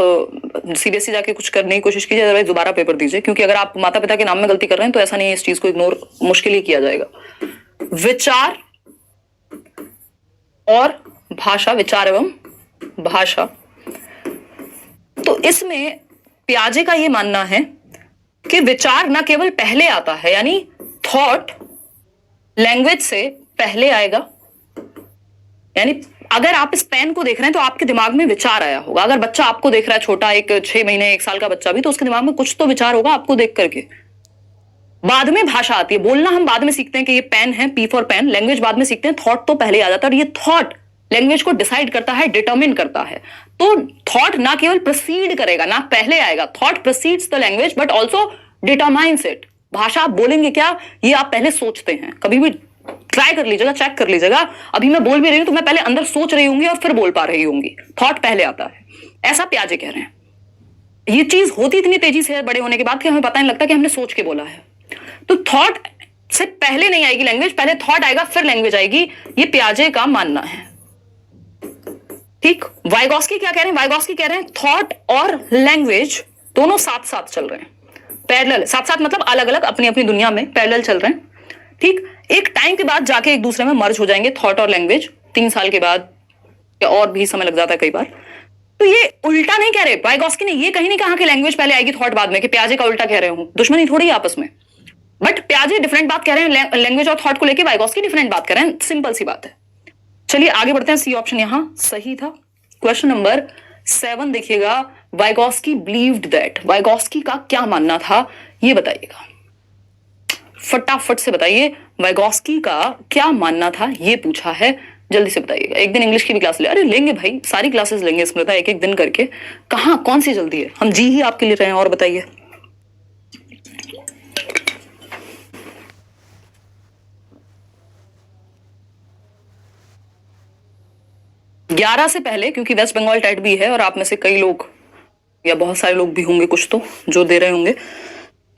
Speaker 1: सीबीएसई जाके कुछ करने की कोशिश कीजिए, अदरवाइज दोबारा पेपर दीजिए, क्योंकि अगर आप माता पिता के नाम में गलती कर रहे हैं तो ऐसा नहीं है, इस चीज को इग्नोर मुश्किल ही किया जाएगा। विचार और भाषा, विचार एवं भाषा, तो इसमें प्याजे का यह मानना है कि विचार न केवल पहले आता है, यानी थॉट लैंग्वेज से पहले आएगा, यानी अगर आप इस पेन को देख रहे हैं तो आपके दिमाग में विचार आया होगा। अगर बच्चा आपको देख रहा है, छोटा, एक 6 महीने 1 साल का बच्चा भी, तो उसके दिमाग में कुछ तो विचार होगा आपको देख करके। बाद में भाषा आती है, बोलना हम बाद में सीखते हैं कि ये पेन है, पी फॉर पेन, लैंग्वेज बाद में सीखते हैं, थॉट तो पहले आ जाता है, और ये थॉट लैंग्वेज को डिसाइड करता है, डिटरमिन करता है। तो थॉट ना केवल प्रोसीड करेगा, ना पहले आएगा, thought proceeds the language but also determines it. भाषा आप बोलेंगे क्या, ये आप पहले सोचते हैं। कभी भी ट्राई कर लीजिएगा, चेक कर लीजिएगा, अभी मैं बोल भी रही हूं तो मैं पहले अंदर सोच रही होंगी और फिर बोल पा रही होंगी, थॉट पहले आता है, ऐसा प्याजे कह रहे हैं। ये चीज होती इतनी तेजी से है बड़े होने के बाद कि हमें पता नहीं लगता कि हमने सोच के बोला है। तो थॉट से पहले नहीं आएगी लैंग्वेज, पहले थॉट आएगा फिर लैंग्वेज आएगी, ये प्याजे का मानना है। ठीक, वाइगॉस्की क्या कह रहे हैं? वाइगॉस्की कह रहे हैं थॉट और लैंग्वेज दोनों साथ साथ चल रहे हैं, पैरेलल। साथ साथ मतलब अलग अलग अपनी अपनी दुनिया में पैरेलल चल रहे हैं। ठीक, एक टाइम के बाद जाके एक दूसरे में मर्ज हो जाएंगे, थॉट और लैंग्वेज, 3 साल के बाद, या और भी समय लग जाता है कई बार। तो ये उल्टा नहीं कह रहे वाइगॉस्की ने, ये कहीं नहीं कहा कि लैंग्वेज पहले आएगी थॉट बाद में, कि प्याजे का उल्टा कह रहे हूं, दुश्मनी थोड़ी है आपस में। बट प्याजे डिफरेंट बात कह रहे हैं, लैंग्वेज और थॉट को लेकर वाइगॉस्की डिफरेंट बात कर रहे हैं, सिंपल सी बात है। चलिए आगे बढ़ते हैं, सी ऑप्शन यहां सही था। क्वेश्चन नंबर 7 देखिएगा, वाइगॉस्की बिलीव्ड दैट, वाइगॉस्की का क्या मानना था ये बताइएगा, फटाफट से बताइए, वाइगॉस्की का क्या मानना था ये पूछा है, जल्दी से बताइएगा। एक दिन इंग्लिश की भी क्लास ले, अरे लेंगे भाई, सारी क्लासेस लेंगे स्मृता, एक एक दिन करके। कहां, कौन सी जल्दी है, हम जी ही आपके लिए रहे हैं। और बताइए, ग्यारह से पहले, क्योंकि वेस्ट बंगाल टेट भी है और आप में से कई लोग या बहुत सारे लोग भी होंगे कुछ तो जो दे रहे होंगे,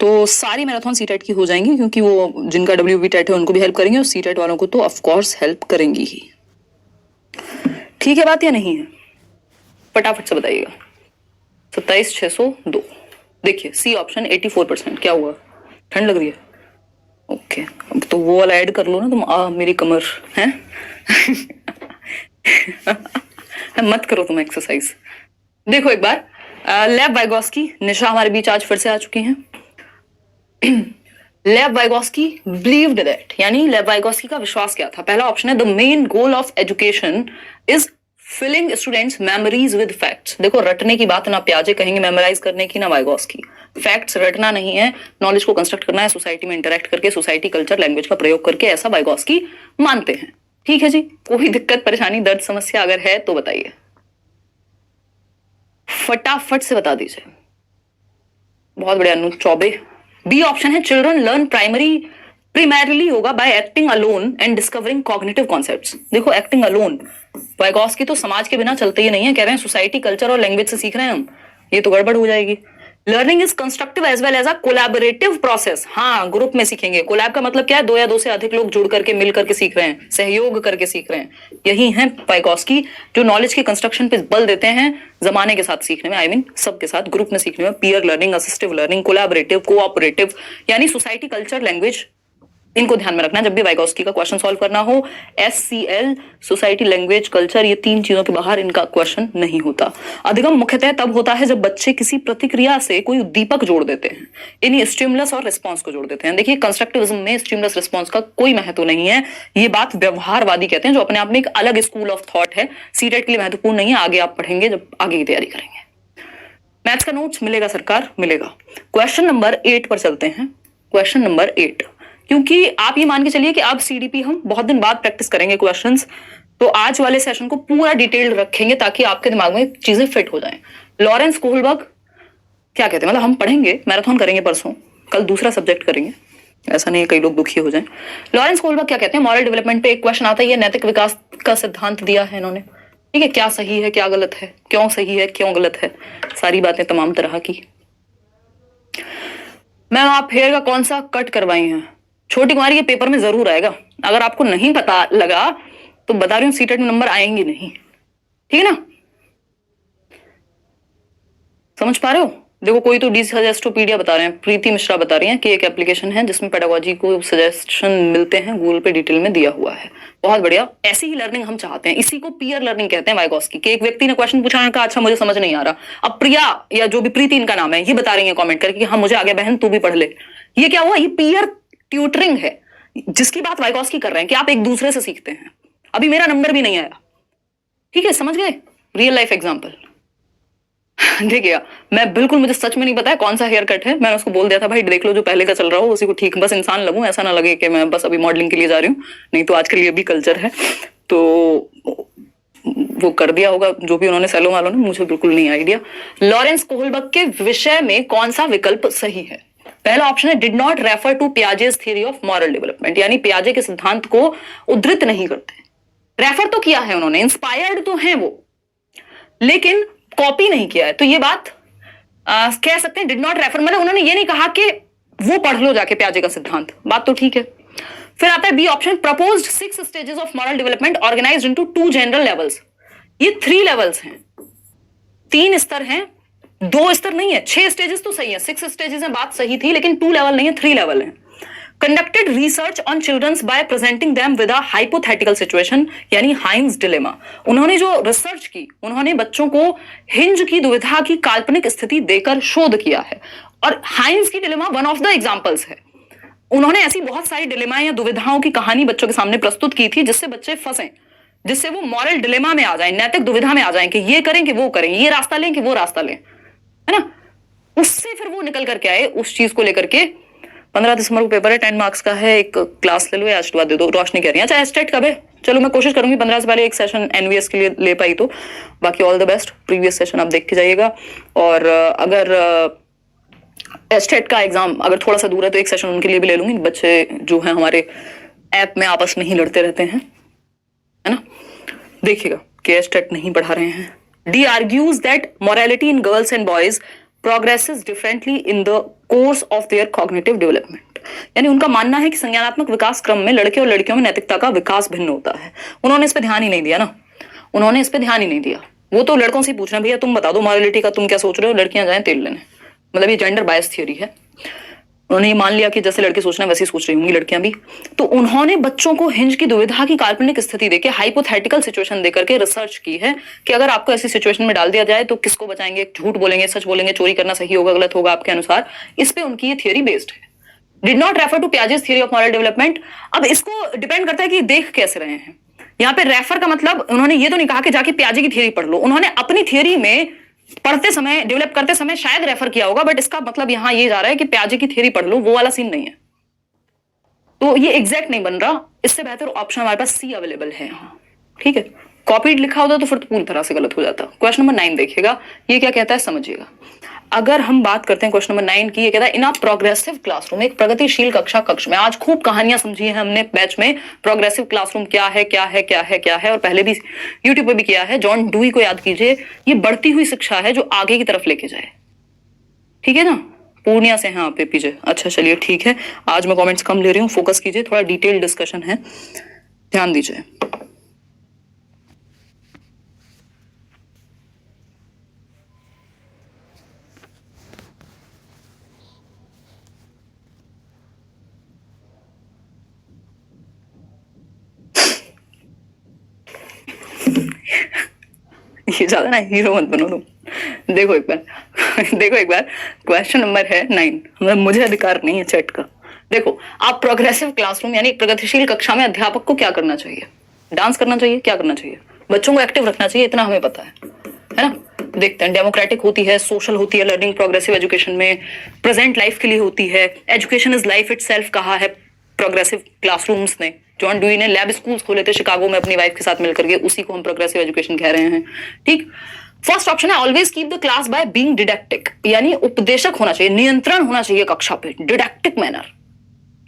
Speaker 1: तो सारी मैराथन सी टेट की हो जाएंगी, क्योंकि वो जिनका WB टेट है उनको भी हेल्प करेंगे और सी टेट वालों को तो ऑफ कोर्स हेल्प करेंगी ही। ठीक है बात या नहीं है? फटाफट से बताइएगा। 27,602। देखिए सी ऑप्शन 84%। क्या हुआ, ठंड लग रही है? ओके, अब तो वो वाला ऐड कर लो ना तुम, मेरी कमर है। मत करो तुम एक्सरसाइज, देखो एक बार, लेव वाइगोस्की, निशा हमारे बीच आज फिर से आ चुकी हैं। लेव वाइगोस्की बिलीव्ड दैट, यानी लेव वाइगोस्की का विश्वास क्या था? पहला ऑप्शन है the main goal of education is filling students memories with facts. देखो रटने की बात ना प्याजे कहेंगे मेमोराइज करने की, ना वाइगोस्की। फैक्ट्स रटना नहीं है, नॉलेज को कंस्ट्रक्ट करना है सोसाइटी में इंटरेक्ट करके, सोसाइटी कल्चर लैंग्वेज का प्रयोग करके, ऐसा वाइगोस्की मानते हैं। ठीक है जी, कोई दिक्कत परेशानी दर्द समस्या अगर है तो बताइए, फटाफट से बता दीजिए। बहुत बढ़िया अनु चौबे। बी ऑप्शन है चिल्ड्रन लर्न प्राइमरीली होगा bye acting alone and discovering cognitive concepts. देखो एक्टिंग अलोन, वाइगोस्की तो समाज के बिना चलते ही नहीं है, कह रहे हैं सोसाइटी कल्चर और लैंग्वेज से सीख रहे हैं हम, ये तो गड़बड़ हो जाएगी। Learning is constructive as well as a collaborative process. हाँ, ग्रुप में सीखेंगे। कोलैब का मतलब क्या है? दो या दो से अधिक लोग जुड़ करके मिल करके सीख रहे हैं, सहयोग करके सीख रहे हैं। यही है वाइगोस्की जो नॉलेज के कंस्ट्रक्शन पे बल देते हैं जमाने के साथ सीखने में, आई मीन सबके साथ ग्रुप में सीखने में। Peer learning, assistive learning, collaborative, cooperative, यानी सोसाइटी कल्चर लैंग्वेज, इनको ध्यान में रखना जब भी वाइगोस्की का क्वेश्चन सॉल्व करना हो। SCL, सोसाइटी लैंग्वेज कल्चर, ये तीन चीजों के बाहर इनका क्वेश्चन नहीं होता। अधिगम मुख्यतः तब होता है जब बच्चे किसी प्रतिक्रिया से कोई उद्दीपक जोड़ देते हैं, यानी स्टिमुलस और रिस्पॉन्स को जोड़ देते हैं। देखिए कंस्ट्रक्टिविज्म में स्टिमुलस रिस्पॉन्स का कोई महत्व नहीं है, ये बात व्यवहारवादी कहते हैं, जो अपने आप में एक अलग स्कूल ऑफ थॉट है। सीटेट के लिए महत्वपूर्ण नहीं है, आगे आप पढ़ेंगे जब आगे की तैयारी करेंगे। मैथ्स का नोट्स मिलेगा सरकार, मिलेगा। क्वेश्चन नंबर 8 पर चलते हैं। क्वेश्चन नंबर 8, क्योंकि आप ये मान के चलिए कि अब CDP हम बहुत दिन बाद प्रैक्टिस करेंगे क्वेश्चंस, तो आज वाले सेशन को पूरा डिटेल रखेंगे ताकि आपके दिमाग में चीजें फिट हो जाएं। लॉरेंस कोहलबर्ग क्या कहते हैं, मतलब हम पढ़ेंगे, मैराथन करेंगे परसों, कल दूसरा सब्जेक्ट करेंगे, ऐसा नहीं है कई लोग दुखी हो जाएं। लॉरेंस कोहलबर्ग क्या कहते हैं? मॉरल डेवलपमेंट पे एक क्वेश्चन आता है, नैतिक विकास का सिद्धांत दिया है इन्होंने। ठीक है, क्या सही है क्या गलत है, क्यों सही है क्यों गलत है, सारी बातें तमाम तरह की। मैम आप हेयर का कौन सा कट करवाई हैं? छोटी कुमारी के पेपर में जरूर आएगा, अगर आपको नहीं पता लगा तो बता रही हूं, सीटेट में नंबर आएंगे नहीं। ठीक है ना, समझ पा रहे हो? देखो कोई तो डी सजेस्टोपीडिया बता रहे हैं, प्रीति मिश्रा बता रही हैं कि एक एप्लीकेशन है जिसमें पेडागोजी को सजेशन मिलते हैं, गूगल पे डिटेल में दिया हुआ है। बहुत बढ़िया, ऐसी ही लर्निंग हम चाहते हैं, इसी को पीयर लर्निंग कहते हैं वाइगोस्की के। एक व्यक्ति ने क्वेश्चन पूछा, कहा अच्छा मुझे समझ नहीं आ रहा, अब प्रिया या जो भी प्रीति इनका नाम है ये बता रही है कॉमेंट करके कि हाँ मुझे आ गया बहन तू भी पढ़ ले। ये क्या हुआ? ये पीयर ट्यूटरिंग है, जिसकी बात वाइगोस्की कर रहे हैं कि आप एक दूसरे से सीखते हैं। अभी मेरा नंबर भी नहीं आया, ठीक है, समझ गए? Real life example. देखिए मैं बिल्कुल, मुझे सच में नहीं पता है कौन सा हेयर कट है, मैंने उसको बोल दिया था भाई देख लो जो पहले का चल रहा हो उसी को ठीक, बस इंसान लगूं, ऐसा ना लगे कि मैं बस अभी मॉडलिंग के लिए जा रही हूँ, नहीं तो आजकल ये भी कल्चर है। तो वो कर दिया होगा जो भी उन्होंने सैलो वालों ने, मुझे बिल्कुल नहीं आइडिया। लॉरेंस कोहलबर्ग के विषय में कौन सा विकल्प सही है? पहला ऑप्शन है did not refer to Piaget's theory of moral development, यानी पियाजे के सिद्धांत को उद्धृत नहीं करते। रेफर तो किया है उन्होंने, इंस्पायर्ड तो है वो, लेकिन कॉपी नहीं किया है। तो ये बात कह सकते हैं डिड नॉट रेफर, मतलब उन्होंने ये नहीं कहा कि वो पढ़ लो जाके पियाजे का सिद्धांत, बात तो ठीक है। फिर आता है B option, proposed 6 stages of moral development organised into 2 general levels. ये 3 लेवल्स हैं, 3 स्तर हैं, 2 स्तर नहीं है। 6 स्टेजेस तो सही है, 6 स्टेजेस में बात सही थी, लेकिन 2 लेवल नहीं है, 3 लेवल है। Conducted research on childrens by presenting them with a hypothetical situation, यानी हाइंस डिलेमा। उन्होंने जो रिसर्च की, उन्होंने बच्चों को हिंज की दुविधा की काल्पनिक स्थिति देकर शोध किया है, और हाइंस की dilemma one of the examples है। उन्होंने ऐसी बहुत सारी डिलेमा या दुविधाओं की कहानी बच्चों के सामने प्रस्तुत की थी जिससे बच्चे फंसे, जिससे वो मॉरल डिलेमा में आ जाएं, नैतिक दुविधा में आ जाएं कि ये करें कि वो करें, ये रास्ता लें कि वो रास्ता लें, है ना। उससे फिर वो निकल करके आए उस चीज को लेकर के। 15 दिसंबर को पेपर है, 10 मार्क्स का है, एक क्लास ले लो या आज दे दो। रोशनी कह रही है अच्छा एस्टेट कब है? चलो मैं कोशिश करूंगी 15 से पहले एक सेशन एनवीएस के लिए ले पाई तो, बाकी all the best. Previous session आप देख के जाइएगा, और अगर एस्टेट का एग्जाम अगर थोड़ा सा दूर है तो एक सेशन उनके लिए भी ले लूंगी। बच्चे जो है हमारे ऐप में आपस में ही लड़ते रहते हैं, है ना। देखिएगा कि एस्टेट नहीं पढ़ा रहे हैं। D argues that morality in girls and boys progresses differently in the course of their cognitive development, यानी उनका मानना है कि संज्ञानात्मक विकास क्रम में लड़के और लड़कियों में नैतिकता का विकास भिन्न होता है। उन्होंने इस पे ध्यान ही नहीं दिया ना, उन्होंने इस पे ध्यान ही नहीं दिया। वो तो लड़कों से ही पूछ रहे हैं भैया तुम बता दो मॉरलिटी का तुम क्या सोच रहे हो, लड़कियां जाएं तेल लेने, मतलब ये जेंडर बायस थ्योरी है। उन्होंने ये मान लिया कि जैसे लड़के सोच रहे हैं वैसे ही सोच रही होंगी लड़कियां भी। तो उन्होंने बच्चों को हिंज की दुविधा की काल्पनिक स्थिति देके हाइपोथेटिकल सिचुएशन देकर के रिसर्च की है कि अगर आपको ऐसी सिचुएशन में डाल दिया जाए तो किसको बचाएंगे, झूठ बोलेंगे, सच बोलेंगे, चोरी करना सही होगा गलत होगा आपके अनुसार। इस पे उनकी ये थियोरी बेस्ड है। Did not refer to Piaget's theory of moral development. अब इसको डिपेंड करता है कि देख कैसे रहे हैं। यहाँ पे रेफर का मतलब उन्होंने ये तो नहीं कहा कि जाके पियाजे की थियोरी पढ़ लो, उन्होंने अपनी थियोरी में पढ़ते समय, डेवलप करते समय शायद रेफर किया होगा, बट इसका मतलब यहां ये जा रहा है कि पियाजे की थियोरी पढ़ लो, वो वाला सीन नहीं है। तो ये एग्जैक्ट नहीं बन रहा। इससे बेहतर ऑप्शन हमारे पास सी अवेलेबल है यहाँ, ठीक है। कॉपीड लिखा होता तो फिर तो पूरी तरह से गलत हो जाता। क्वेश्चन नंबर 9 देखिएगा, ये क्या कहता है समझिएगा। अगर हम बात करते हैं क्वेश्चन नंबर 9 की, ये कहता है इन अ प्रोग्रेसिव क्लासरूम, एक प्रगतिशील कक्ष में। आज खूब कहानियां समझी है हमने बैच में, प्रोग्रेसिव क्लासरूम क्या है क्या है क्या है क्या है, और पहले भी यूट्यूब पे भी किया है। जॉन डुई को याद कीजिए, ये बढ़ती हुई शिक्षा है जो आगे की तरफ लेके जाए, ठीक है ना। पूर्णिया से हैं आप पीजे, अच्छा चलिए ठीक है। आज मैं कमेंट्स कम ले रही हूँ, फोकस कीजिए, थोड़ा डिटेल डिस्कशन है, ध्यान दीजिए। ये ज्यादा ना हीरो मत बनो तुम। देखो एक बार देखो एक बार, क्वेश्चन नंबर है 9, मतलब मुझे अधिकार नहीं है चैट का। देखो, आप प्रोग्रेसिव क्लासरूम यानी प्रगतिशील कक्षा में अध्यापक को क्या करना चाहिए? डांस करना चाहिए, क्या करना चाहिए? बच्चों को एक्टिव रखना चाहिए, इतना हमें पता है ना। देखते हैं, डेमोक्रेटिक होती है, सोशल होती है लर्निंग प्रोग्रेसिव एजुकेशन में, प्रेजेंट लाइफ के लिए होती है, एजुकेशन इज लाइफ इटसेल्फ कहा है प्रोग्रेसिव क्लासरूम्स ने। जॉन डुई ने लैब स्कूल्स खोले थे शिकागो में अपनी वाइफ के साथ मिलकर के, उसी को हम प्रोग्रेसिव एजुकेशन कह रहे हैं, ठीक। फर्स्ट ऑप्शन है always keep the class by being didactic, यानी उपदेशक होना चाहिए, नियंत्रण होना चाहिए कक्षा पे, डिडक्टिक मैनर,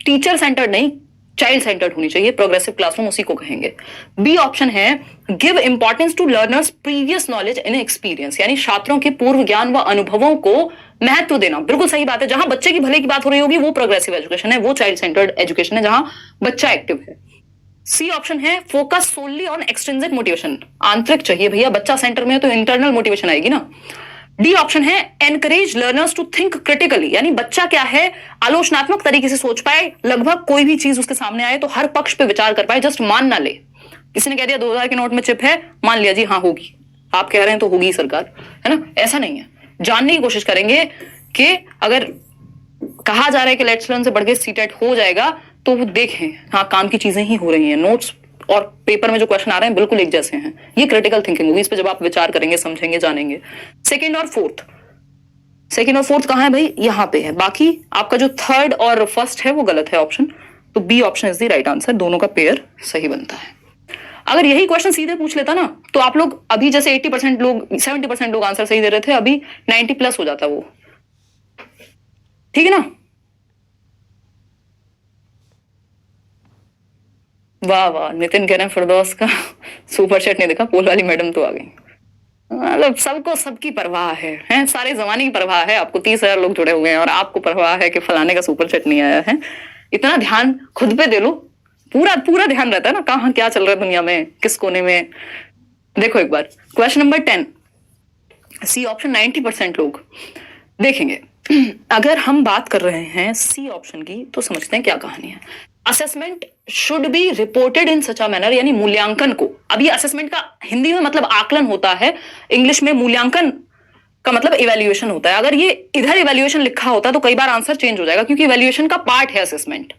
Speaker 1: टीचर सेंटर्ड नहीं, चाइल्ड सेंटर्ड होनी चाहिए प्रोग्रेसिव क्लासरूम, उसी को कहेंगे। बी ऑप्शन है give importance to learners previous knowledge in experience, यानी छात्रों के पूर्व ज्ञान व अनुभवों को महत्व देना। बिल्कुल सही बात है, जहां बच्चे की भले की बात हो रही होगी वो प्रोग्रेसिव एजुकेशन है, वो चाइल्ड सेंटर्ड एजुकेशन है जहां बच्चा एक्टिव है। सी ऑप्शन है फोकस सोनली ऑन एक्सट्रिंसिक मोटिवेशन, आंतरिक चाहिए भैया, बच्चा सेंटर में है तो इंटरनल मोटिवेशन आएगी ना। डी ऑप्शन है encourage learners to think critically, यानी बच्चा क्या है आलोचनात्मक तरीके से सोच पाए, लगभग कोई भी चीज उसके सामने आए तो हर पक्ष पे विचार कर पाए, जस्ट मान ना ले। किसी ने कह दिया 2000 के नोट में चिप है, मान लिया जी हाँ होगी, आप कह रहे हैं तो होगी सरकार, है ना। ऐसा नहीं है, जानने की कोशिश करेंगे कि अगर कहा जा रहा है कि लेट्स लर्न से बढ़ के सीटेट हो जाएगा तो वो देखें हाँ काम की चीजें ही हो रही हैं, नोट्स और पेपर में जो क्वेश्चन आ रहे हैं बिल्कुल एक जैसे हैं। ये क्रिटिकल थिंकिंग होगी, इस पे जब आप विचार करेंगे, समझेंगे, जानेंगे। सेकंड और फोर्थ कहां है भाई? यहां पे है। बाकी आपका जो थर्ड और फर्स्ट है वो गलत है ऑप्शन, तो B option is the right answer, दोनों का पेयर सही बनता है। अगर यही क्वेश्चन सीधे पूछ लेता ना तो आप लोग अभी जैसे 80% लोग 70% लोग आंसर सही दे रहे थे, अभी 90+ हो जाता वो, ठीक है ना। वाह वाह, नितिन कह रहे हैं फिरदौस का सुपर चैट नहीं देखा, पोल वाली मैडम तो आ गई। मतलब सबको सबकी परवाह है, सारे जमाने की परवाह है। आपको 30,000 लोग जुड़े हुए हैं और आपको परवाह है कि फलाने का सुपर चैट नहीं आया है। इतना ध्यान खुद पे दे लो, पूरा पूरा ध्यान रहता है ना कहाँ क्या चल रहा है दुनिया में, किस कोने में। देखो एक बार क्वेश्चन नंबर 10, सी ऑप्शन 90% लोग देखेंगे। अगर हम बात कर रहे हैं सी ऑप्शन की तो समझते हैं क्या कहानी है। Assessment should be reported in such a manner, यानी मूल्यांकन को, अब ये असेसमेंट का हिंदी में मतलब आकलन होता है, इंग्लिश में मूल्यांकन का मतलब इवैल्यूएशन होता है। अगर ये इधर इवैल्यूएशन लिखा होता तो कई बार आंसर चेंज हो जाएगा, क्योंकि इवैल्यूएशन का पार्ट है असेसमेंट,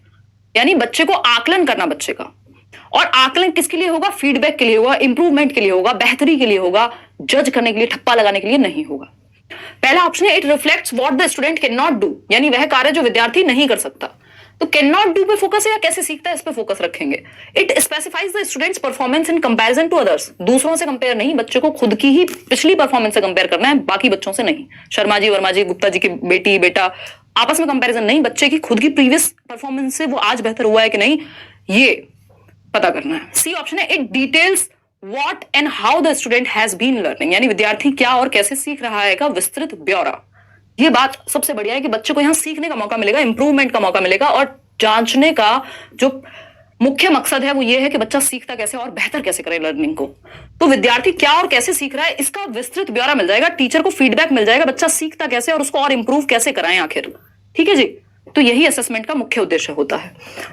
Speaker 1: यानी बच्चे को आकलन करना बच्चे का। और आकलन किसके लिए होगा? फीडबैक के लिए होगा, इंप्रूवमेंट के लिए होगा, बेहतरी के लिए होगा, जज करने के लिए, ठप्पा लगाने के लिए नहीं होगा। पहला ऑप्शन है it reflects what the student can not do, यानी वह कार्य जो विद्यार्थी नहीं कर सकता। तो कैन नॉट डू पे फोकस है या कैसे सीखता है इस पे फोकस रखेंगे। It specifies the students performance in comparison to others, दूसरों से कंपेयर नहीं, बच्चे को खुद की ही पिछली परफॉर्मेंस से कंपेयर करना है, बाकी बच्चों से नहीं। शर्मा जी, वर्मा जी, गुप्ता जी की बेटी बेटा आपस में कंपैरिजन नहीं, बच्चे की खुद की प्रीवियस परफॉर्मेंस से वो आज बेहतर हुआ है कि नहीं, ये पता करना है। सी ऑप्शन है it details what and how the student has been learning, यानी विद्यार्थी क्या और कैसे सीख रहा है का विस्तृत ब्यौरा। ये बात सबसे बढ़िया है कि बच्चे को यहां सीखने का मौका मिलेगा, इंप्रूवमेंट का मौका मिलेगा, और जांचने का जो मुख्य मकसद है वो ये है कि बच्चा सीखता कैसे और बेहतर कैसे करे लर्निंग को। तो विद्यार्थी क्या और कैसे सीख रहा है इसका विस्तृत ब्यौरा मिल जाएगा, टीचर को फीडबैक मिल जाएगा, बच्चा सीखता कैसे और उसको और इंप्रूव कैसे कराएं आखिर। ठीक है जी, तो यही असेसमेंट का मुख्य उद्देश्य होता है।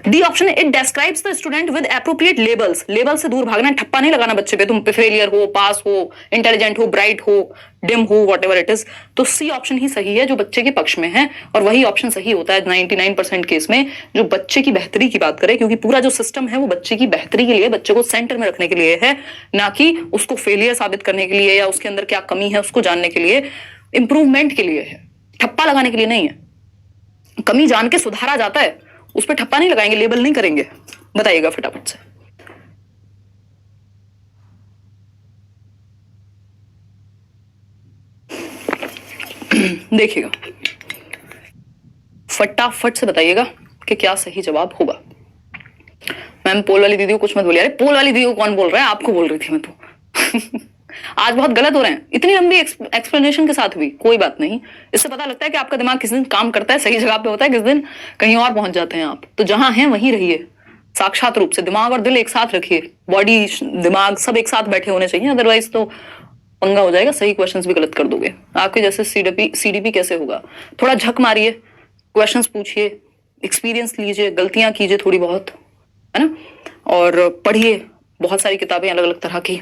Speaker 1: डी ऑप्शन है, it describes the student with appropriate labels. Label से दूर भागना, ठप्पा नहीं लगाना बच्चे पे, तुम फेलियर हो, पास हो, इंटेलिजेंट हो, ब्राइट हो, डिम हो, व्हाटएवर इट इज। तो सी ऑप्शन ही सही है जो बच्चे के पक्ष में है, और वही ऑप्शन सही होता है 99% केस में जो बच्चे की बेहतरी की बात करे, क्योंकि पूरा जो सिस्टम है वो बच्चे की बेहतरी के लिए, बच्चे को सेंटर में रखने के लिए है, ना कि उसको फेलियर साबित करने के लिए या उसके अंदर क्या कमी है उसको जानने के लिए, इंप्रूवमेंट के लिए है, ठप्पा लगाने के लिए नहीं है। कमी जान के सुधारा जाता है, उस पर ठप्पा नहीं लगाएंगे, लेबल नहीं करेंगे। बताइएगा फटाफट से। देखिएगा फटाफट से बताइएगा कि क्या सही जवाब होगा। मैम पोल वाली दीदी को कुछ मत बोलिए। अरे पोल वाली दीदी को कौन बोल रहा है, आपको बोल रही थी मैं तो। आज बहुत गलत हो रहे हैं, इतनी लंबी एक्सप्लेनेशन के साथ भी। कोई बात नहीं, इससे पता लगता है कि आपका दिमाग किस दिन काम करता है, सही जगह पे होता है, किस दिन कहीं और पहुंच जाते हैं आप। तो जहां हैं वहीं रहिए, साक्षात रूप से दिमाग और दिल एक साथ रखिए, बॉडी दिमाग सब एक साथ बैठे होने चाहिए, अदरवाइज तो पंगा हो जाएगा, सही क्वेश्चंस भी गलत कर दोगे। आपके जैसे सीडीपी कैसे होगा। थोड़ा झक मारिए, क्वेश्चंस पूछिए, एक्सपीरियंस लीजिए, गलतियां कीजिए थोड़ी बहुत, है ना, और पढ़िए बहुत सारी किताबें अलग अलग तरह की,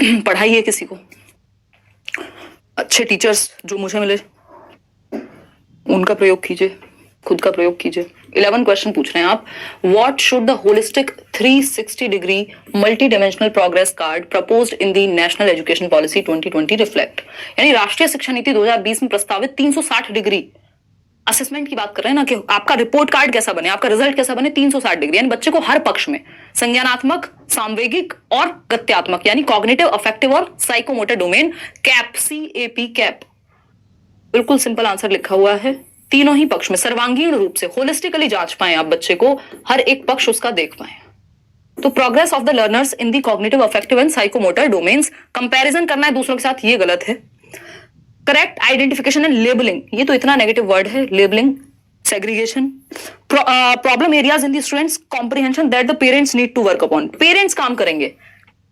Speaker 1: पढ़ाइए किसी को। अच्छे टीचर्स जो मुझे मिले उनका प्रयोग कीजिए, खुद का प्रयोग कीजिए। 11 क्वेश्चन पूछ रहे हैं आप। What should the holistic 360 degree multi dimensional progress card proposed in the national education policy 2020 reflect. यानी राष्ट्रीय शिक्षा नीति 2020 में प्रस्तावित 360 डिग्री असेसमेंट की बात कर रहे हैं ना, कि आपका रिपोर्ट कार्ड कैसा बने, आपका रिजल्ट कैसा बने 360 डिग्री, यानी बच्चे को हर पक्ष में, संज्ञानात्मक, सांवेगिक और गत्यात्मक, यानी कॉग्निटिव, अफेक्टिव और psychomotor domain, cap, CAP cap. बिल्कुल सिंपल आंसर लिखा हुआ है। तीनों ही पक्ष में सर्वांगीण रूप से होलिस्टिकली जांच पाए आप बच्चे को, हर एक पक्ष उसका देख पाए। तो progress of the learners in the cognitive, affective and psychomotor domains, comparison करना है दूसरों के साथ, ये गलत है। करेक्ट आइडेंटिफिकेशन एंड लेबलिंग, ये तो इतना नेगेटिव वर्ड है, labelling, segregation. Problem areas in the students comprehension that the parents need to work upon. Parents काम करेंगे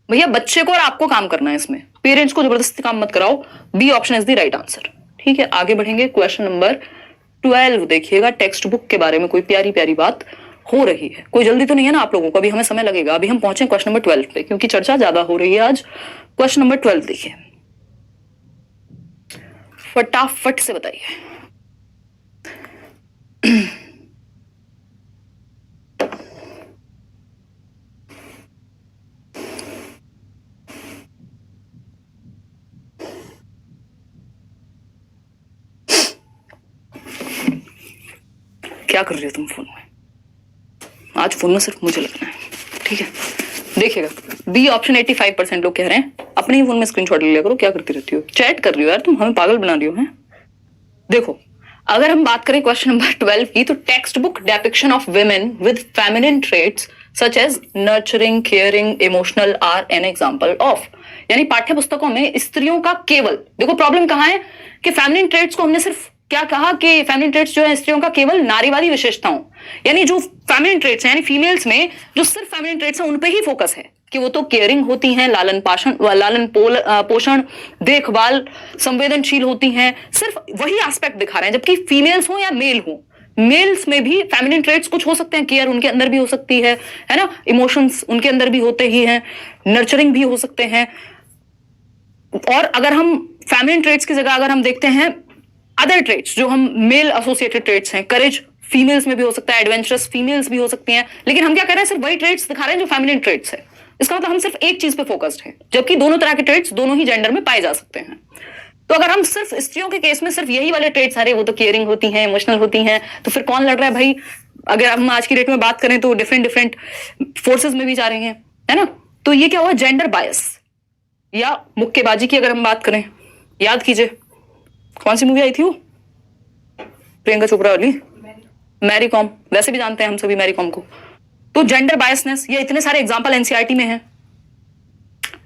Speaker 1: भैया, बच्चे को और आपको काम करना है इसमें, पेरेंट्स को जबरदस्ती काम मत कराओ। B option is the right answer. ठीक है, आगे बढ़ेंगे। क्वेश्चन नंबर 12 देखिएगा, टेक्स्ट बुक के बारे में कोई प्यारी प्यारी बात हो रही है। कोई जल्दी तो नहीं है ना आप लोगों को, अभी हमें समय लगेगा, अभी हम पहुंचे क्वेश्चन नंबर 12 पे, क्योंकि चर्चा ज्यादा हो रही है आज। क्वेश्चन नंबर 12 देखिए, फटाफट से बताइए। क्या कर रही हो तुम फोन में? आज फोन में सिर्फ मुझे लगना है, ठीक है। देखिएगा, बी ऑप्शन 85% लोग कह रहे हैं अपने ही फोन में स्क्रीनशॉट ले लिया करो, क्या करती रहती हो, चैट कर रही हो यार तुम, हमें पागल बना रही हो। हैं देखो, अगर हम बात करें क्वेश्चन नंबर 12 की, तो textbook depiction of women with feminine traits such as nurturing, caring, emotional are an example of. यानी पाठ्य पुस्तकों में स्त्रियों का केवल, देखो प्रॉब्लम कहां है कि फेमिनिन ट्रेट्स को हमने सिर्फ क्या कहा कि फेमिनिन ट्रेट्स जो है स्त्रियों का केवल नारीवादी विशेषताओं, यानी जो फेमिनिन ट्रेट्स हैं, यानी फीमेल्स में जो सिर्फ फेमिनिन ट्रेट्स हैं उन पे ही फोकस है कि वो तो केयरिंग होती हैं, लालन पोषण, देखभाल, संवेदनशील होती हैं, सिर्फ वही एस्पेक्ट दिखा रहे हैं। जबकि फीमेल्स हो या मेल हो, मेल्स में भी फेमिनिन ट्रेट्स कुछ हो सकते हैं, केयर उनके अंदर भी हो सकती है ना, इमोशंस उनके अंदर भी होते ही हैं, नर्चरिंग भी हो सकते हैं। और अगर हम फेमिनिन ट्रेट्स की जगह अगर हम देखते हैं अदर ट्रेट्स जो हम मेल एसोसिएटेड ट्रेट्स हैं, करेज फीमेल्स में भी हो सकता है, एडवेंचरस फीमेल्स भी हो सकती हैं, लेकिन हम क्या कर रहे हैं, सिर्फ वही ट्रेट्स दिखा रहे हैं जो फेमिनिन ट्रेट्स है। इसका मतलब हम सिर्फ एक चीज पे फोकस्ड हैं, जबकि दोनों तरह के ट्रेट्स दोनों ही जेंडर में पाए जा सकते हैं। तो अगर हम सिर्फ स्त्रियों के केस में सिर्फ यही वाले ट्रेट्स सारे, वो तो केयरिंग होती हैं, इमोशनल होती हैं, तो फिर कौन लड़ रहा है भाई? अगर हम आज की डेट में बात करें तो डिफरेंट फोर्सेस में भी जा रही हैं, है ना। तो ये क्या हुआ, जेंडर बायस या मुक्केबाजी की अगर हम बात करें, याद कीजिए कौन सी मूवी आई थी वो, प्रियंका चोपड़ा वाली, मैरी कॉम, वैसे भी जानते हैं हम सभी मैरी कॉम को। तो जेंडर बायसनेस, ये इतने सारे एग्जांपल एनसीईआरटी में हैं,